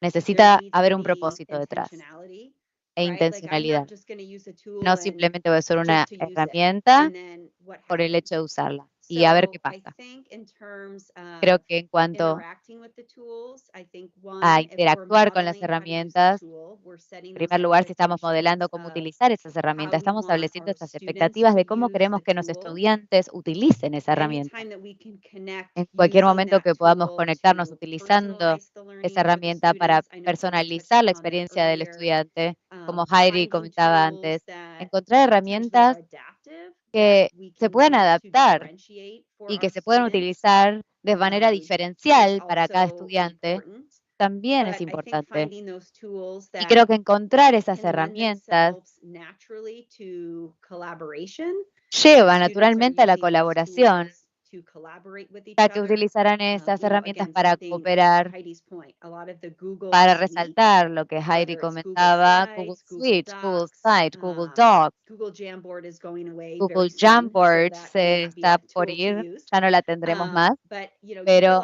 Necesita haber un propósito detrás e intencionalidad. No simplemente voy a usar una herramienta por el hecho de usarla y a ver qué pasa. Creo que en cuanto a interactuar con las herramientas, en primer lugar, si estamos modelando cómo utilizar esas herramientas, estamos estableciendo estas expectativas de cómo queremos que los estudiantes utilicen esa herramienta. En cualquier momento que podamos conectarnos utilizando esa herramienta para personalizar la experiencia del estudiante, como Heidi comentaba antes, encontrar herramientas que se puedan adaptar y que se puedan utilizar de manera diferencial para cada estudiante, también es importante. Y creo que encontrar esas herramientas lleva naturalmente a la colaboración, ya que utilizarán esas herramientas para cooperar, para resaltar lo que Heidi comentaba, Google Suite, Google Site, Google Docs, Google Jamboard se está por ir, ya no la tendremos más, pero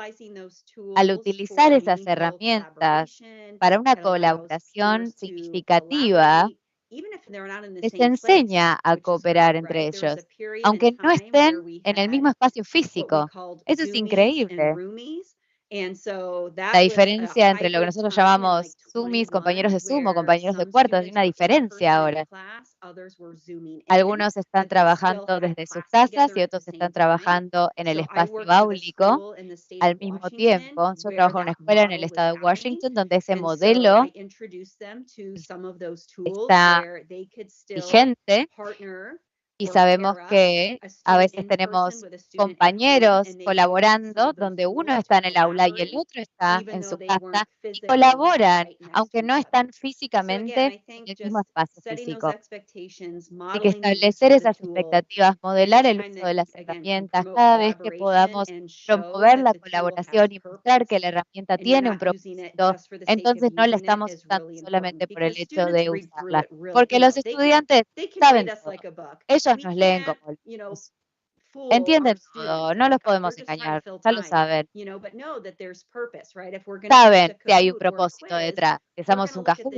al utilizar esas herramientas para una colaboración significativa, les enseña a cooperar entre ellos, aunque no estén en el mismo espacio físico. Eso es increíble. La diferencia entre lo que nosotros llamamos Zoomies, compañeros de Zoom o compañeros de Cuarto, hay una diferencia ahora. Algunos están trabajando desde sus casas y otros están trabajando en el espacio áulico. Al mismo tiempo, yo trabajo en una escuela en el estado de Washington donde ese modelo está vigente y sabemos que a veces tenemos compañeros colaborando donde uno está en el aula y el otro está en su casa y colaboran, aunque no están físicamente en el mismo espacio físico. Así que establecer esas expectativas, modelar el uso de las herramientas, cada vez que podamos promover la colaboración y mostrar que la herramienta tiene un propósito, entonces no la estamos usando solamente por el hecho de usarla, porque los estudiantes saben todo. Ellos nos leen como locos. Entienden todo, no los podemos engañar, ya lo saben. Saben que hay un propósito detrás, que somos un Kahoot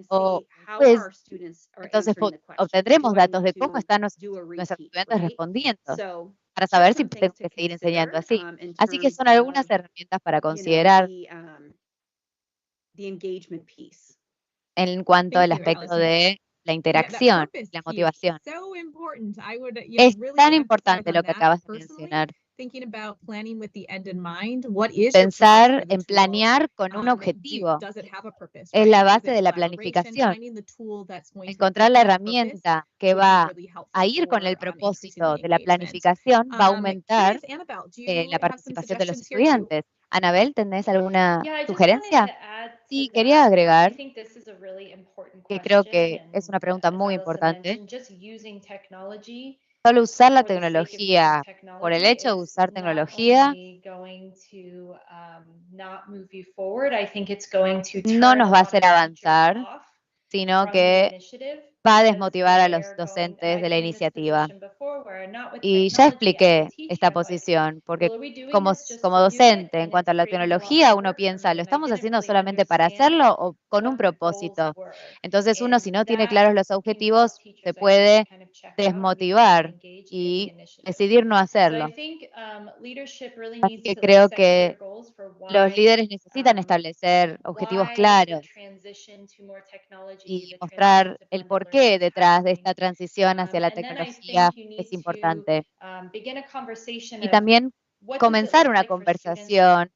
o un quiz, entonces obtendremos datos de cómo están nuestros estudiantes respondiendo para saber si tenemos que seguir enseñando así. Así que son algunas herramientas para considerar en cuanto al aspecto de la interacción, la motivación. Es tan importante lo que acabas de mencionar. Pensar en planear con un objetivo. Es la base de la planificación. Encontrar la herramienta que va a ir con el propósito de la planificación va a aumentar la participación de los estudiantes. Anabel, ¿tenés alguna sugerencia? Sí, quería agregar que creo que es una pregunta muy importante. Solo usar la tecnología por el hecho de usar tecnología no nos va a hacer avanzar, sino que va a desmotivar a los docentes de la iniciativa. Y ya expliqué esta posición, porque como docente, en cuanto a la tecnología, uno piensa, ¿lo estamos haciendo solamente para hacerlo o con un propósito? Entonces uno, si no tiene claros los objetivos, se puede desmotivar y decidir no hacerlo. Así que creo que los líderes necesitan establecer objetivos claros y mostrar el porqué detrás de esta transición hacia la tecnología es importante. Y también comenzar una conversación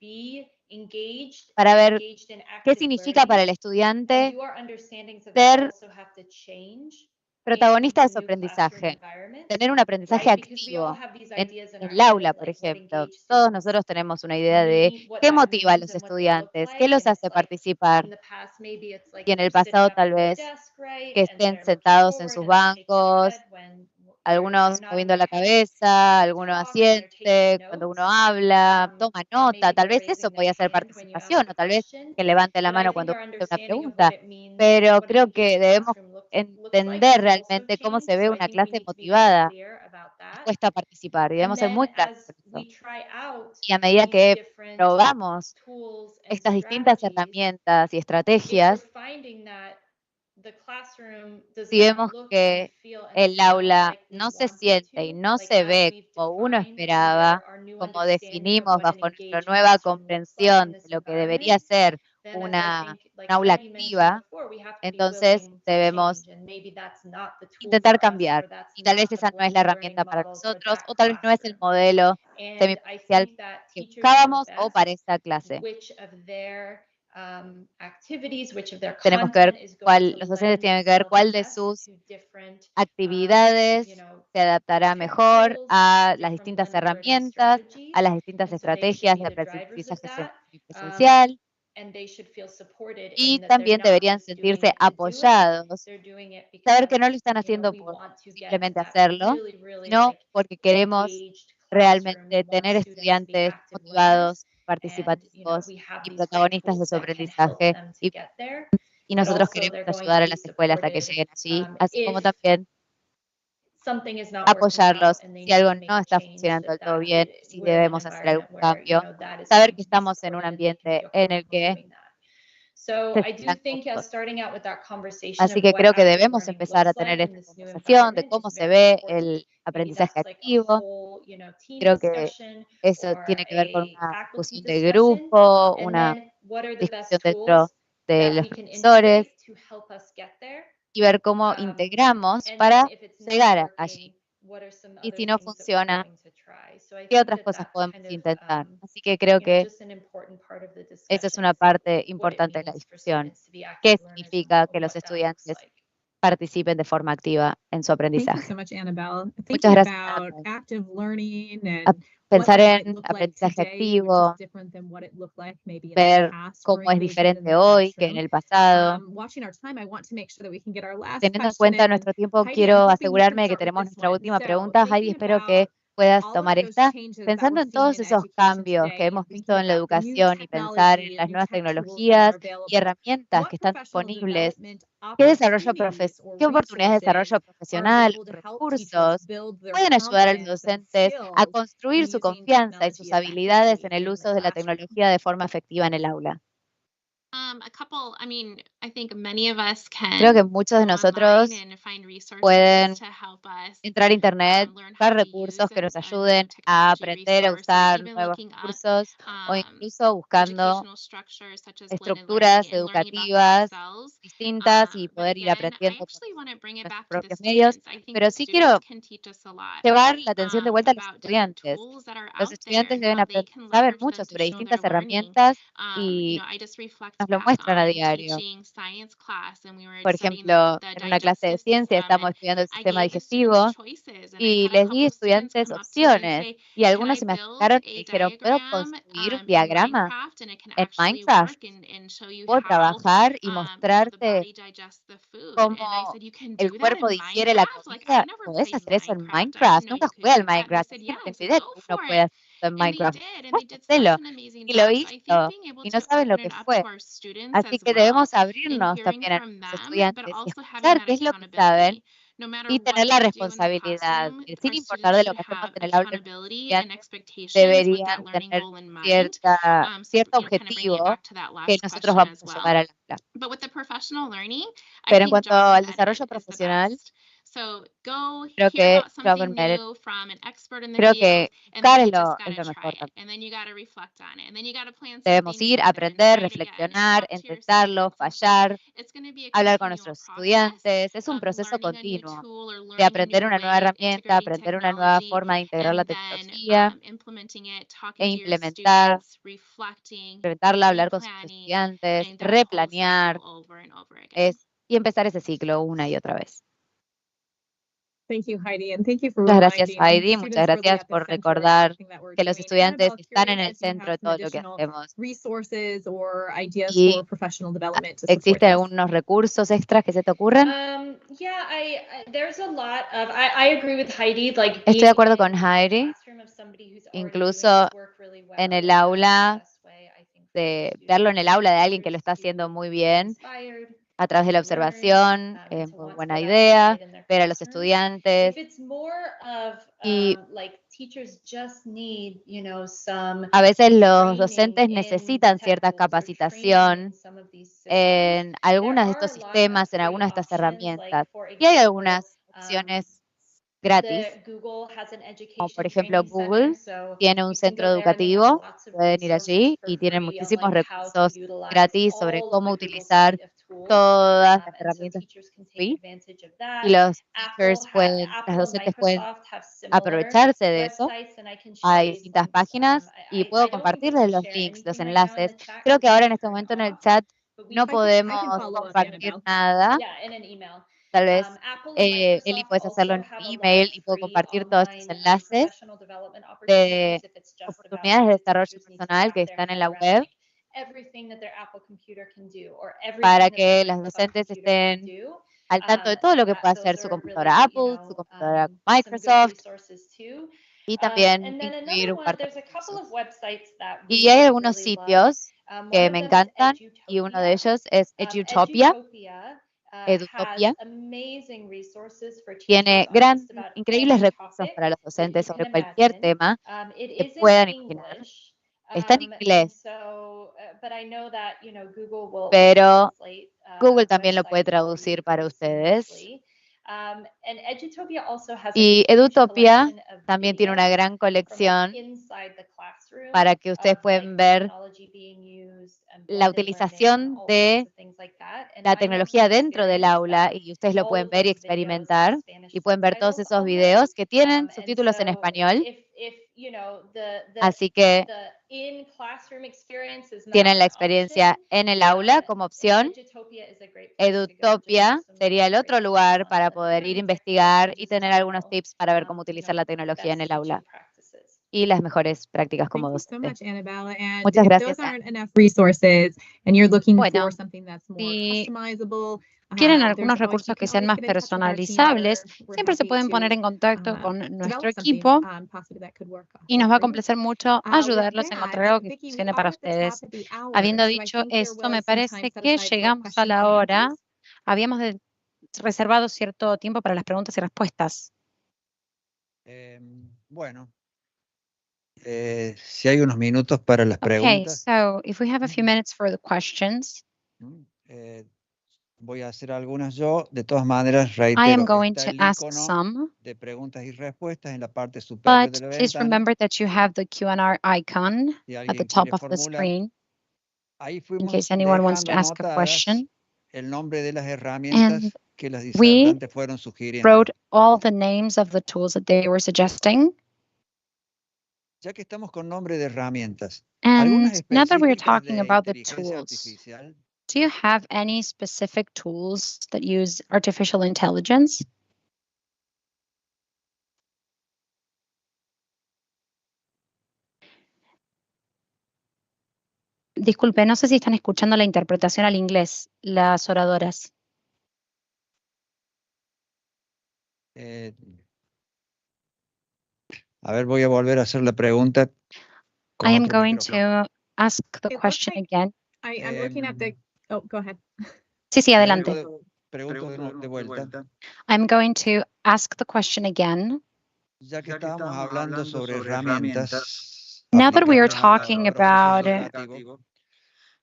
para ver qué significa para el estudiante ser protagonista de su aprendizaje, tener un aprendizaje activo en el aula, por ejemplo. Todos nosotros tenemos una idea de qué motiva a los estudiantes, qué los hace participar. Y en el pasado tal vez que estén sentados en sus bancos, algunos moviendo la cabeza, algunos asiente, cuando uno habla, toma nota, tal vez eso podía ser participación, o tal vez que levante la mano cuando hace una pregunta, pero creo que debemos entender realmente cómo se ve una clase motivada, dispuesta a participar, y debemos ser muy claros con eso. Y a medida que probamos estas distintas herramientas y estrategias, si vemos que el aula no se siente y no se ve como uno esperaba, como definimos bajo nuestra nueva comprensión de lo que debería ser un aula activa, entonces debemos intentar cambiar. Y tal vez esa no es la herramienta para nosotros, o tal vez no es el modelo semipresencial que buscábamos o para esta clase. Tenemos que ver los docentes tienen que ver cuál de sus actividades se adaptará mejor a las distintas herramientas, a las distintas estrategias de aprendizaje semipresencial. Y también deberían sentirse apoyados, saber que no lo están haciendo por simplemente hacerlo, sino porque queremos realmente tener estudiantes motivados, participativos y protagonistas de su aprendizaje. Y nosotros queremos ayudar a las escuelas a que lleguen allí, así como también apoyarlos si algo no está funcionando del todo bien, si debemos hacer algún cambio, saber que estamos en un ambiente en el que se sientan cómodos. Así que creo que debemos empezar a tener esta conversación de cómo se ve el aprendizaje activo. Creo que eso tiene que ver con una discusión de grupo, una discusión dentro de los profesores y ver cómo integramos para llegar allí. Y si no funciona, ¿qué otras cosas podemos intentar? Así que creo que esa es una parte importante de la discusión. ¿Qué significa que los estudiantes participen de forma activa en su aprendizaje? Muchas gracias, Annabelle. Pensar en aprendizaje activo, ver cómo es diferente hoy que en el pasado. Teniendo en cuenta nuestro tiempo, quiero asegurarme de que tenemos nuestra última pregunta. Heidi, espero que puedas tomar esta. Pensando en todos esos cambios que hemos visto en la educación y pensar en las nuevas tecnologías y herramientas que están disponibles, ¿qué oportunidades de desarrollo profesional, recursos pueden ayudar a los docentes a construir su confianza y sus habilidades en el uso de la tecnología de forma efectiva en el aula? Creo que muchos de nosotros pueden entrar a internet, buscar recursos que nos ayuden a aprender a usar nuevos recursos o incluso buscando estructuras educativas distintas y poder ir aprendiendo con nuestros propios medios. Pero sí quiero llevar la atención de vuelta a los estudiantes. Los estudiantes deben saber mucho sobre distintas herramientas y nos lo muestran a diario. Por ejemplo, en una clase de ciencia estamos estudiando el sistema digestivo y les di a estudiantes opciones y algunos se me acercaron y dijeron, ¿puedo construir un diagrama en Minecraft? ¿Puedo trabajar y mostrarte cómo el cuerpo digiere la comida? ¿Podés hacer eso en Minecraft? Nunca jugué al Minecraft, así que no tengo idea que uno puede hacer eso en Minecraft. Hacelo. Y lo hizo, y no saben lo que fue. Así que debemos abrirnos también a los estudiantes y escuchar qué es lo que saben y tener la responsabilidad, sin importar de lo que hacemos en el aula, los estudiantes deberían tener cierto objetivo que nosotros vamos a llevar al aula. Pero en cuanto al desarrollo profesional, creo que buscar es lo mejor también. Debemos ir, aprender, reflexionar, intentarlo, fallar, hablar con nuestros estudiantes. Es un proceso continuo de aprender una nueva herramienta, aprender una nueva forma de integrar la tecnología e implementarla, hablar con sus estudiantes, replanear y empezar ese ciclo una y otra vez. Thank you, Heidi, and thank you for Muchas gracias, reminding Heidi. students Muchas really gracias at the por center of recordar everything that we're que los doing. And estudiantes about están curious en el if you centro de have some todo lo que additional hacemos. resources or ideas Y for professional development to support ¿existen this. algunos recursos extras que se te ocurran? Yeah, there's a lot of, I agree with Heidi, like Estoy de being acuerdo in con the Heidi. classroom of somebody who's already doing Incluso this work really well en el is the aula, best way, I think, for the verlo en el students aula de and alguien que lo está teachers to haciendo feel muy bien, inspired, a través de la to learn, observación, and es to muy want to buena participate idea, in their ver a los classrooms. estudiantes. If it's more of Y like teachers just need, you know, some a veces los training docentes in necesitan cierta technicals or training capacitación in some of these systems, en algunos de there estos are a lot of sistemas, en free algunas de estas options, like herramientas. for Y hay example, algunas opciones gratis, Google has an como education por ejemplo training center, Google so tiene un you can centro go there and they have educativo, lots of pueden ir resources allí for y tienen free on muchísimos like how to recursos utilize gratis sobre all of cómo the Google utilizar suite of tools. todas las And so herramientas teachers can take free advantage of y that. los Apple, teachers pueden, las Apple and docentes pueden Microsoft have similar aprovecharse de eso. websites, and I can share Hay these distintas links. páginas y I puedo don't think we compartirles can los share links, los anything right now in enlaces. the chat Creo because que ahora en we este turned momento it en el off, chat but no I can podemos follow up, compartir Annabelle. nada. yeah, in an email. Tal vez, Apple and Eli, Microsoft puedes hacerlo en also tu have a lot email of y puedo free compartir todos estos online enlaces professional development de opportunities if it's just about oportunidades de like the desarrollo teachers need to personal que wrap their están en head la around web like everything that their Apple computer can do or para everything that que their las Microsoft docentes computer can estén do. al tanto de todo lo que puede Those hacer su are computadora really, Apple, su computadora some good Microsoft resources too. y también And then incluir another un one, par de there's a couple recursos. of websites that Y we hay both algunos really love. sitios One que of me them is encantan y uno de Edutopia. ellos es Edutopia. Has Edutopia amazing resources for tiene teachers on just about increíbles any recursos topic para los that docentes you sobre can cualquier imagine. tema It que is in puedan imaginar. English. Está en And inglés, so, but I know that, Google will pero translate Google también lo puede websites for you traducir para pretty ustedes. seamlessly. And Edutopia also has a Y huge Edutopia collection of también tiene una videos gran from like colección inside the classroom para que ustedes of like pueden ver technology being used and la blended learning and utilización all sorts de of things like that. And la my tecnología personal dentro del experience aula y ustedes lo all pueden of ver y those videos have experimentar Spanish y pueden ver todos subtitles esos on there. videos que tienen And subtítulos en so español. if Así que the in-classroom experience is not tienen la an experiencia option, en el aula como opción. Edutopia is a great place to go just Edutopia for some sería el really otro great lugar para hands-on poder ir a learning investigar techniques y and just tener to algunos know, tips para ver cómo utilizar la tecnología en best el aula teaching practices. y las mejores prácticas como Thank you so docente. much, Annabelle. And Muchas if gracias. those aren't enough resources and you're looking Bueno, for something that's more si customizable, quieren there's algunos always, you recursos que can sean always más get in touch with our team. personalizables, We're siempre se happy pueden poner to en contacto con nuestro develop something equipo possibly that could work y nos va a for you. complacer mucho With ayudarlos a encontrar algo que Vicky, we funcione para are at the top ustedes. of the hour, Habiendo so I dicho think there esto, me was some time parece set que aside for llegamos a questions la and hora. answers. Habíamos reservado cierto tiempo para las preguntas y respuestas. Bueno, si hay unos minutos para las Okay, preguntas, so if we have a few minutes for the questions, voy a hacer algunas yo. De todas maneras, I am reitero, going está to el ask icono some, de preguntas y respuestas en la parte superior but de la please ventana. remember that you have the Q&R icon Si at the alguien top quiere of the formular, screen ahí in fuimos case anyone wants to dejando ask a anotadas question. el nombre de las herramientas And que las we disertantes fueron sugiriendo. wrote all the names of the tools that they were suggesting. Ya que estamos con nombre de herramientas, And algunas now that we're específicas talking de about the inteligencia tools, artificial, do you have any specific tools that use artificial intelligence? Disculpe, no sé si están escuchando la interpretación al inglés, las oradoras. a ver, voy a volver a hacer la pregunta con I am otro going micrófono. to ask the It looks question like again. I'm looking at the. Oh, go ahead. Sí, sí, adelante. Pregunto de vuelta. I'm going to ask the question again. Ya que estábamos hablando sobre herramientas, Now that we are aplicables talking al proceso about educativo,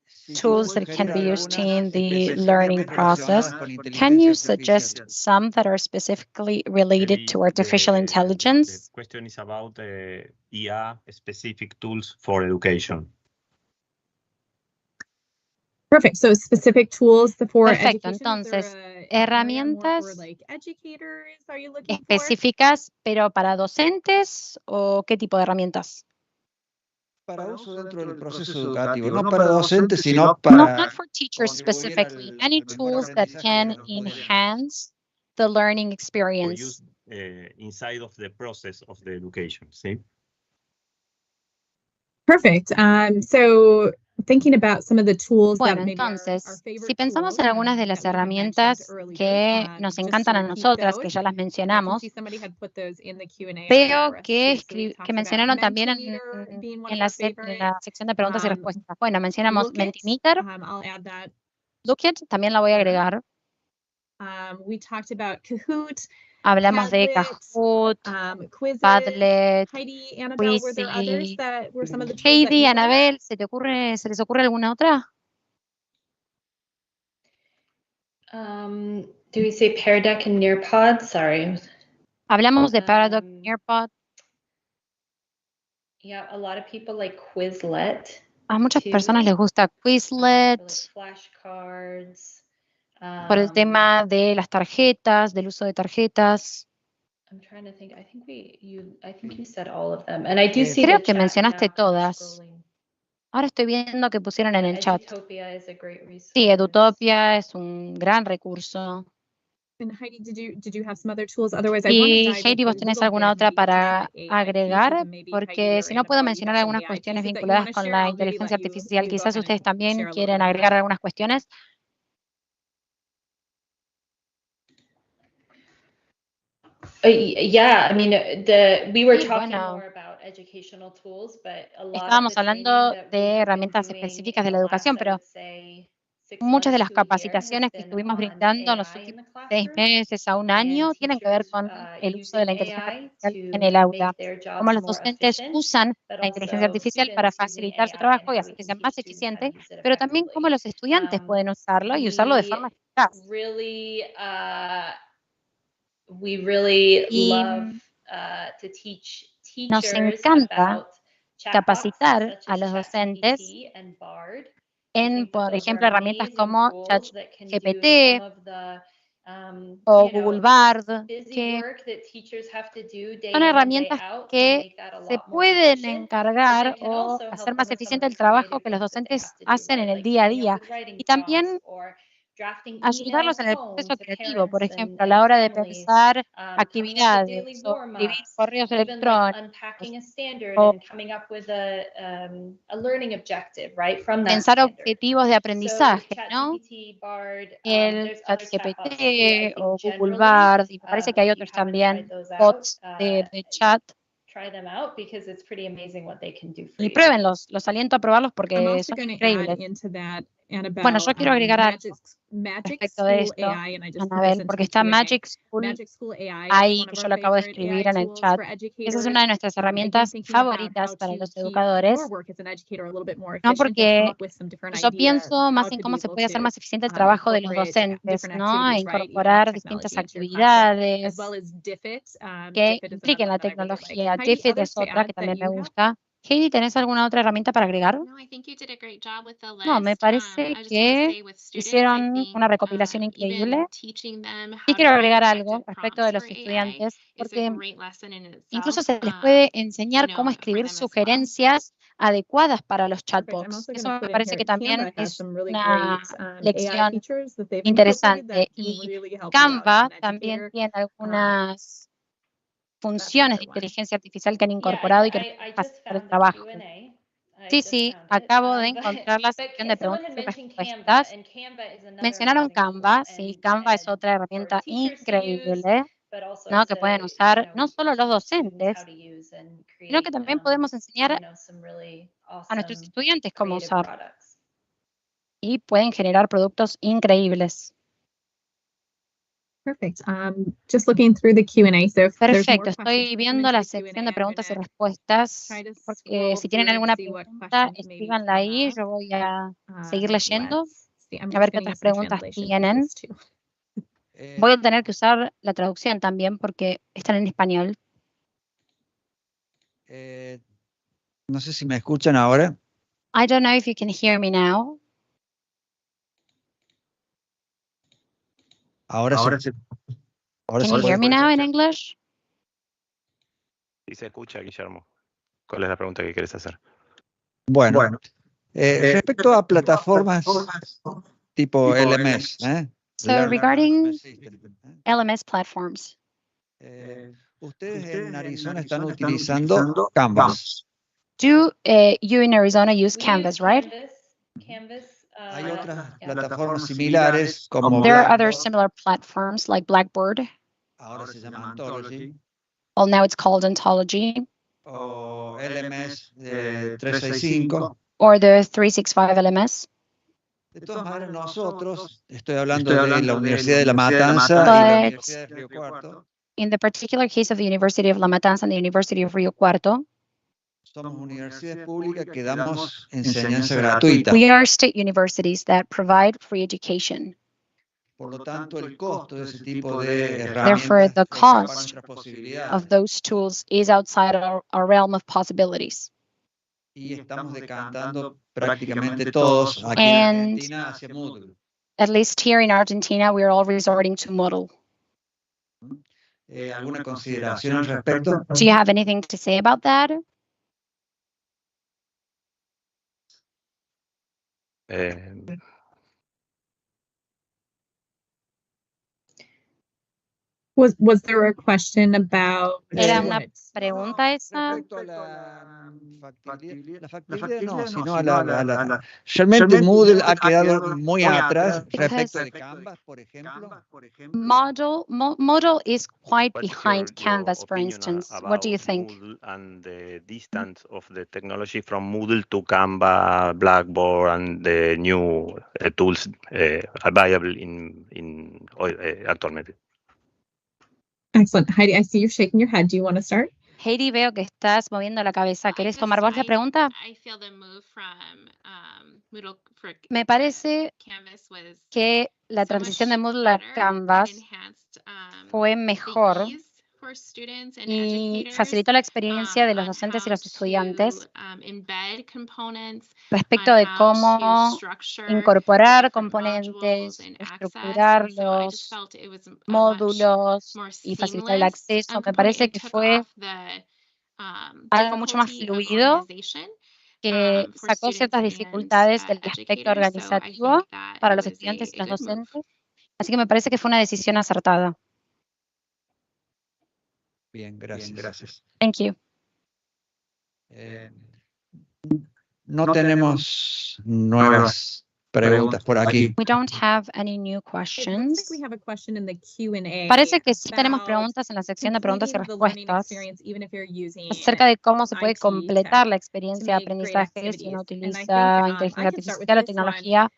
si tools puedo that can be sugerir used algunas in the específicamente learning process, relacionadas con can inteligencia you suggest artificial. some that are specifically related to artificial The intelligence? question is about IA specific tools for education. Perfect. So specific tools for Perfecto, education. entonces, Is there an area more herramientas for, like, educators are you looking for? específicas, pero para docentes o qué tipo de herramientas? Para uso dentro del proceso educativo, no para docentes, sino para Not for teachers contribuir specifically. al Any mejor tools that aprendizaje de can los estudiantes. enhance the learning experience inside of the process of the education. ¿Sí? Perfect. So thinking about some of the tools that Bueno, maybe are entonces, our favorite si pensamos en tools, algunas de las that we had mentioned herramientas earlier, que nos just encantan to a repeat nosotras, que those, ya las I can mencionamos, see somebody had put those in the Q&A veo for us que, too. So we talked que about mencionaron también Mentimeter being one en of la, our en favorites. la sección de preguntas y respuestas. Bueno, mencionamos Lookit, Mentimeter, I'll add that. Lookit, también la voy a Sure. agregar. We talked about Kahoot, Hablamos de Padlet, Kahoot, Quizzes. Padlet, Heidi, Annabelle, were there others Quizy. that were some of the tools that Heidi, you liked? Anabel, ¿se les ocurre alguna otra? Do we say Pear Deck and Nearpod? Sorry. Hablamos de Paradox, Nearpod. Yeah, a lot of people like Quizlet. A muchas too, personas les gusta for like Quizlet, flashcards. por el tema de las tarjetas, del uso de tarjetas. I'm trying to think. I think you said all of them. And I do see Creo the que chat mencionaste now todas. scrolling. Ahora estoy viendo que pusieron en el chat. Edutopia is a great resource. Sí, Edutopia es un gran recurso. And Heidi, did you have some other tools? Otherwise, I Y want to dive Heidi, into ¿vos a tenés little alguna bit otra maybe para into the AI agregar? pieces, and maybe Heidi Porque or si no puedo Annabelle, you mencionar have some algunas AI cuestiones pieces that you vinculadas want to con share. la I'll maybe inteligencia let you artificial. go Quizás ahead ustedes and también share a little quieren bit of agregar that. algunas cuestiones. Yeah, I mean, we were Sí, talking bueno. more about educational tools, but a lot of Estábamos the training hablando that de we have been herramientas doing específicas de in la the educación, last, I pero would say, 6 muchas de months las to a year has capacitaciones que been estuvimos on brindando en los AI in últimos the 6 classroom meses a un año and tienen que ver teachers con el uso de la using inteligencia AI artificial en el to aula. make their Cómo jobs los more docentes efficient, usan but la inteligencia also artificial para students using facilitar su AI and trabajo y how hacer we que can sea más teach students how to eficiente, use it pero también cómo effectively. los estudiantes pueden usarlo y usarlo de forma eficaz. We really Y love to teach nos teachers encanta about chatbots capacitar such a as los docentes ChatGPT and Bard. en, por ejemplo, herramientas como Tools that can do ChatGPT some of the o Google Bard, busy que work that teachers have to do day son in and day herramientas out to que make that a se lot more pueden efficient, encargar but can o also hacer help más them with some of eficiente the el trabajo creative que los things that they docentes have to do, hacen en right? el Like día a coming up día. with writing Y también prompts or drafting ayudarlos en el emails proceso home to creativo, por parents ejemplo, a and la hora de families, pensar coming up with actividades daily o escribir warm-ups, correos even like electrónicos unpacking a standard o and coming up with a learning objective, right, from that pensar standard. objetivos de So aprendizaje, ¿no? ChatGPT, Bard, El there's other chatbots too, I ChatGPT think o Google generally. Bard, y me parece que hay If you otros haven't tried también, those out, bots de chat. try them out because it's pretty amazing what they can do for Y you. pruébenlos, los aliento a probarlos I'm porque also son going to add increíbles. into that, Annabelle, Bueno, yo quiero agregar algo Magic respecto de School esto, AI, and I just put this Anabel, into porque the está Q&A. Magic School Magic School AI is ahí, one que of yo our lo acabo de favorite escribir AI en el tools chat. for Esa es educators. una de nuestras Again, herramientas thinking about favoritas how para to los keep educadores, your work as an educator a little bit more ¿no? efficient and come Porque up with some different yo ideas pienso how más en to cómo be se able puede hacer to más eficiente el trabajo de los incorporate docentes, different ¿no? E activities, right? incorporar Technology distintas into your classroom, as actividades well as DFIT. que DFIT is impliquen another la one that I really like. tecnología. Heidi, DFID others es to otra add que that también me you have? gusta. Heidi, ¿tenés alguna otra herramienta para agregar? No, I think you did a great job with the list. No, me parece I just want to que say with students, I hicieron think una recopilación increíble. even teaching them Y how quiero to agregar write algo effective respecto de prompts los for AI estudiantes, is a porque great lesson in incluso itself, se les puede you enseñar cómo know, for escribir them as well. sugerencias adecuadas para los Perfect. I'm chatbots. also going Eso to me put in parece here, que también Canva has es some really una great AI lección features that they've incorporated that interesante. can Y really help you out Canva as an también educator. tiene algunas funciones de Another one. inteligencia artificial que han Yeah, incorporado y que nos I pueden just facilitar el found the trabajo. Q&A. I Sí, just sí, found it. acabo de But encontrar la sección de someone preguntas had y mentioned Canva, respuestas. and Canva is another Mencionaron amazing tool Canva, sí, in Canva es ed otra for herramienta teachers to increíble, use, but also ¿no? Que to, pueden usar no solo los teach students how docentes, to use and sino que create, también podemos enseñar some really a nuestros awesome estudiantes cómo creative usar products. y pueden generar productos increíbles. Perfect. Just looking through the Q&A. So if there's more Perfecto, questions estoy that come viendo into la the sección Q&A, de I'm preguntas y gonna respuestas, try to porque scroll si tienen through it, alguna see what pregunta, questions maybe escríbanla people ahí, have. yo voy a seguir leyendo, Let's see. I'm a just ver qué gonna otras use some preguntas translation tienen. pieces too. Voy a tener que usar la traducción también porque están en español. No sé si me escuchan ahora. I don't know if you can hear me now. Ahora sí. Can you hear me now in English? Sí se escucha, Guillermo. ¿Cuál es la pregunta que quieres hacer? Bueno, respecto a plataformas tipo LMS, So regarding LMS platforms, Ustedes en Arizona están utilizando Canvas. Do you in Arizona use Canvas, right? Hay otras plataformas similares como There are other Blackboard, similar platforms like Blackboard. ahora se llama Anthology, Well, now it's called Ontology, o LMS 365. or the 365 LMS. De todas maneras, nosotros, estoy hablando de la Universidad de La Matanza y la Universidad de Río Cuarto, In the particular case of the University of La Matanza and the University of Rio Cuarto, somos universidades públicas que damos enseñanza gratuita. we are state universities that provide free education. Por lo tanto, el costo de ese tipo de Therefore, herramientas the escapa a cost nuestras posibilidades. of those tools is outside our realm of possibilities. Y estamos decantando prácticamente todos aquí en And Argentina hacia Moodle. at least here in Argentina, we are all resorting to Moodle. ¿Alguna consideración al respecto? Do you have anything to say about that? Was there a question about Era what? una pregunta esa. Respecto a la factibilidad no, sino a la realmente Moodle ha quedado muy atrás respecto de Canvas, por ejemplo. Moodle is quite What's behind your Canvas, for opinion instance. about What do you think? Moodle and the distance of the technology from Moodle to Canva, Blackboard, and the new tools available actualmente? Excellent. Heidi, I see you're shaking your head. Do you want to start? Heidi, veo que estás moviendo la cabeza. ¿Querés tomar vos la pregunta? I feel the move from Moodle for Me parece Canvas was que la so transición de much Moodle a better and Canvas enhanced, fue the mejor ease for students and y educators, facilitó la experiencia de los on docentes y how los estudiantes to, embed components, respecto on de how cómo to structure the incorporar different modules componentes, and access. estructurar And so I just los felt it was a much módulos more y facilitar el seamless acceso. Me component parece and que took fue off the algo mucho más difficulty of fluido, organization que for sacó students ciertas and dificultades del aspecto educators. So I organizativo think that para it los was estudiantes y a los good move. docentes. Así que me parece que fue una decisión acertada. Bien, gracias. Thank you. No tenemos nuevas preguntas por aquí. We don't have any new It looks questions. like we have a question in the Q&A Parece que sí tenemos about preguntas en la sección de preguntas y completing the learning respuestas experience, even if you're using acerca de cómo se puede IT completar la tech experiencia de to make great aprendizaje si uno activities. And I utiliza think, inteligencia I can start with artificial o this one. tecnología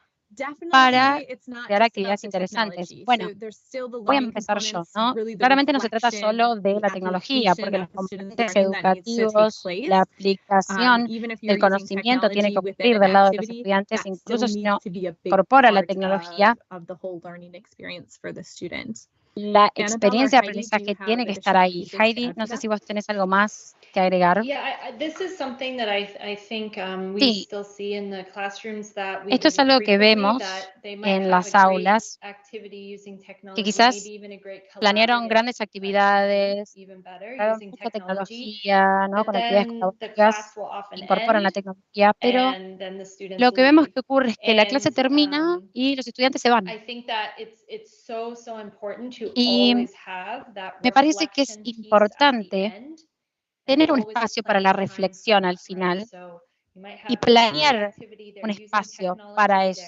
para Definitely, it's not crear just about actividades the interesantes. technology. Bueno, So there's still the voy a learning empezar yo, components, ¿no? really the Claramente no se trata reflection, solo de the la tecnología, application porque los that the students componentes learning that needs to take educativos, place. la aplicación, Even if you're el using conocimiento tiene que technology within ocurrir an del lado de los activity, estudiantes, that incluso still si needs no to be a big incorpora la part tecnología. of the whole learning experience for the student. La Annabelle or experiencia de Heidi, do you aprendizaje have tiene que estar additional ahí. pieces to Heidi, add to no sé that? si vos tenés algo más que agregar. Yeah, this is something that I think we Sí. still see in the classrooms that we Esto es visit algo que frequently, vemos that they might en have las a great aulas, activity using que technology, quizás maybe even a great planearon collaborative grandes actividades, even better usaron using mucha technology, tecnología, ¿no? but Con actividades then the colaborativas, class will often incorporan la end tecnología, pero and then the students lo que vemos leave. que ocurre es que la clase And termina y los estudiantes se van. I think that it's so important to Y always have that me parece que es reflection piece at the importante end. tener un espacio para la reflexión al final y planear un espacio para eso,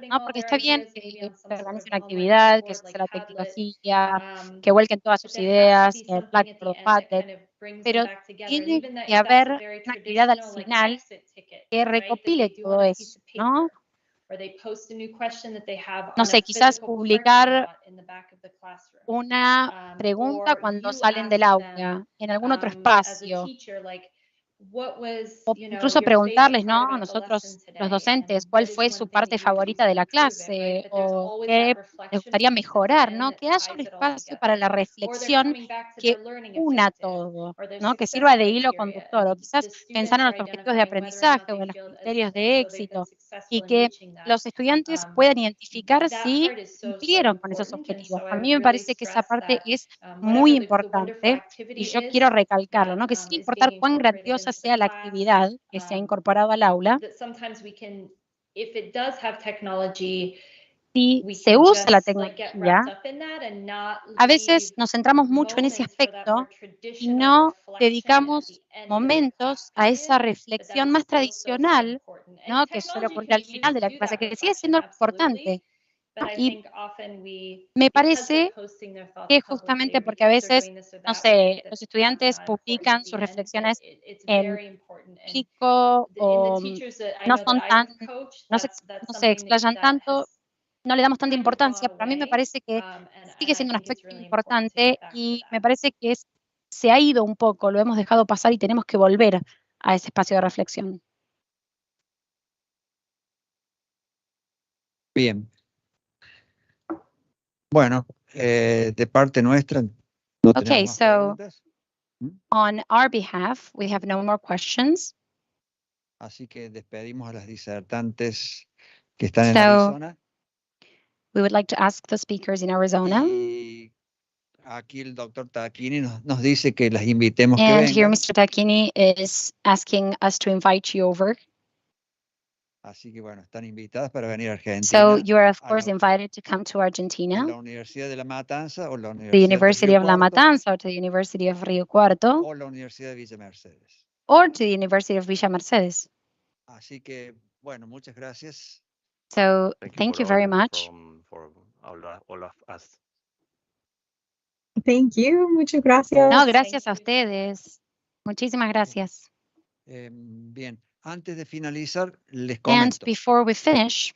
¿no? Porque está bien que se organice una actividad, que se use la tecnología, que vuelquen todas sus ideas en el Blackboard o Padlet, pero tiene que haber una actividad al final que recopile todo eso, ¿no? No sé, quizás publicar una pregunta cuando salen del aula, en algún otro espacio. O incluso preguntarles, ¿no? Nosotros, los docentes, ¿cuál fue su parte favorita de la clase? ¿O qué les gustaría mejorar, ¿no? Que haya un espacio para la reflexión que una todo, ¿no? Que sirva de hilo conductor. O quizás pensar en los objetivos de aprendizaje o en los criterios de éxito y que los estudiantes puedan identificar si cumplieron con esos objetivos. A mí me parece que esa parte es muy importante y yo quiero recalcarlo, ¿no? Que sin importar cuán grandiosa sea la actividad que se ha incorporado al aula, si we se can usa la just like get tecnología, wrapped up in that and not a veces leave nos centramos mucho en ese moments for that aspecto more y traditional no reflection at dedicamos the end of the momentos class a esa period, but reflexión that's más still so tradicional, important. ¿no? And Que suele technology ocurrir can al be final used de to la do clase, that que sigue reflection, siendo importante. absolutely. But I Y think often we, me because they're parece posting their thoughts que publicly, justamente or porque a because they're veces, doing this or no that, we think sé, that los that's estudiantes not important at publican the sus end, but reflexiones it's en very important. And chico in the o teachers that I no know that son I've tan, coached, no se, that's no se something explayan that tanto, has no le damos tanta kind of gone importancia, pero a mí me away. parece que And sigue I siendo un think it's aspecto really important to importante get back to y me that. parece que se ha ido un poco, lo hemos dejado pasar y tenemos que volver a ese espacio de reflexión. Bien. Bueno, de parte nuestra no Okay, tenemos más so preguntas. on our behalf, we have no more questions. Así que despedimos a las disertantes que están en So Arizona. we would like to ask the speakers in Arizona. Y aquí el doctor Tacchini nos dice que las invitemos que And here vengan. Mr. Tacchini is asking us to invite you over. Así que bueno, están invitadas para venir a Argentina. So you are of a course la- invited to come to a Argentina, la Universidad de La Matanza o la the Universidad de University Río of La Cuarto Matanza or to the University of Rio Cuarto o la Universidad de Villa Mercedes. or to the University of Villa Mercedes. Así que bueno, muchas gracias. So thank you very all much. for all of us. Thank you. Muchas gracias. No, gracias a ustedes. Muchísimas gracias. Bien, antes de finalizar, les And comento. before we finish,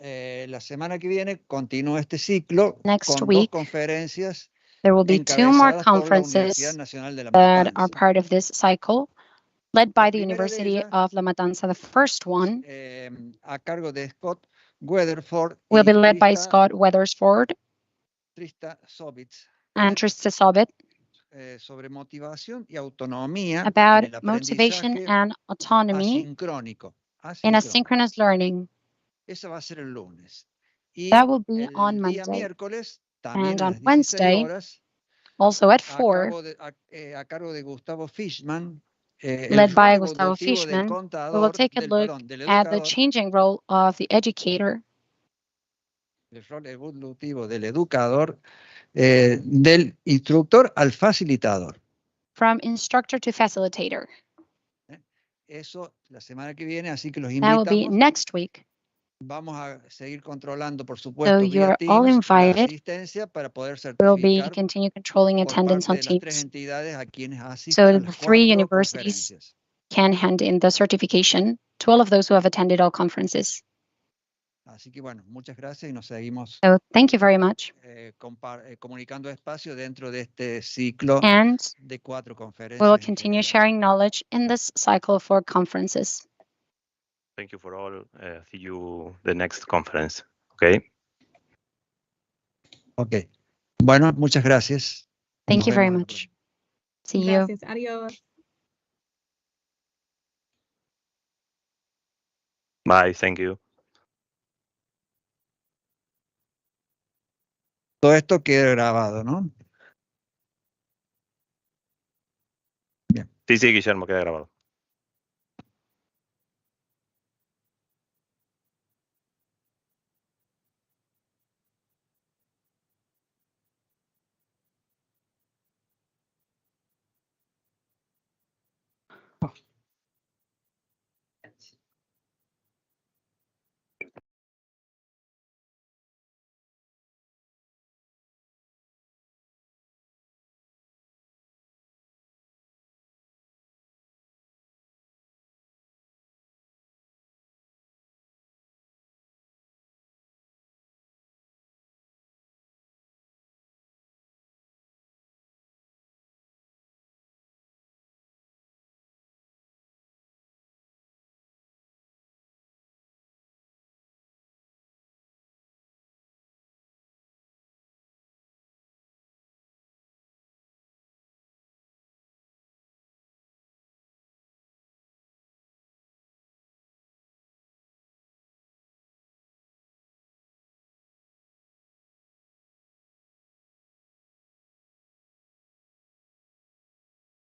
La semana que viene continúa este ciclo Next con week, dos conferencias there will be two more encabezadas por la Universidad conferences Nacional de La that are Matanza. part of this cycle, led by the primera de University ellas, of La Matanza. The first one a cargo de Scott Weatherford will y be led by Scott Weathersford Trista Sobitz, and Trista Sobit sobre motivación y autonomía en about el motivation aprendizaje and autonomy asincrónico. in asynchronous learning. Esa va a ser el lunes. Y That will be el on día Monday. miércoles, también And a on las 16 Wednesday, horas, also at a 4, cargo de Gustavo Fishman, el led by rol Gustavo evolutivo del Fishman, we will contador, take a del look perdón, del at the educador, changing role of the educator, el rol evolutivo del educador, del instructor al facilitador. from instructor to facilitator. Eso la semana que viene, así que los That will be invitamos. next week. Vamos a seguir controlando, por So supuesto, you're vía all Teams, la invited. asistencia para poder We'll be certificar continue controlling por attendance parte on de las tres Teams. entidades a quienes So asisten a the las 3 4 universities conferencias. can hand in the certification to all of those who have attended all conferences. Así que bueno, muchas gracias y nos seguimos So thank you very much. comunicando espacio dentro de este ciclo And de 4 conferencias. we will en continue general. sharing knowledge in this cycle for conferences. Thank you for all. See you the next conference. Okay. Ok. Bueno, muchas gracias. Thank Nos you very vemos a la much. próxima. See you. Gracias. Adiós. Bye. Thank you. Todo esto queda grabado, ¿no? Sí, Guillermo, queda grabado.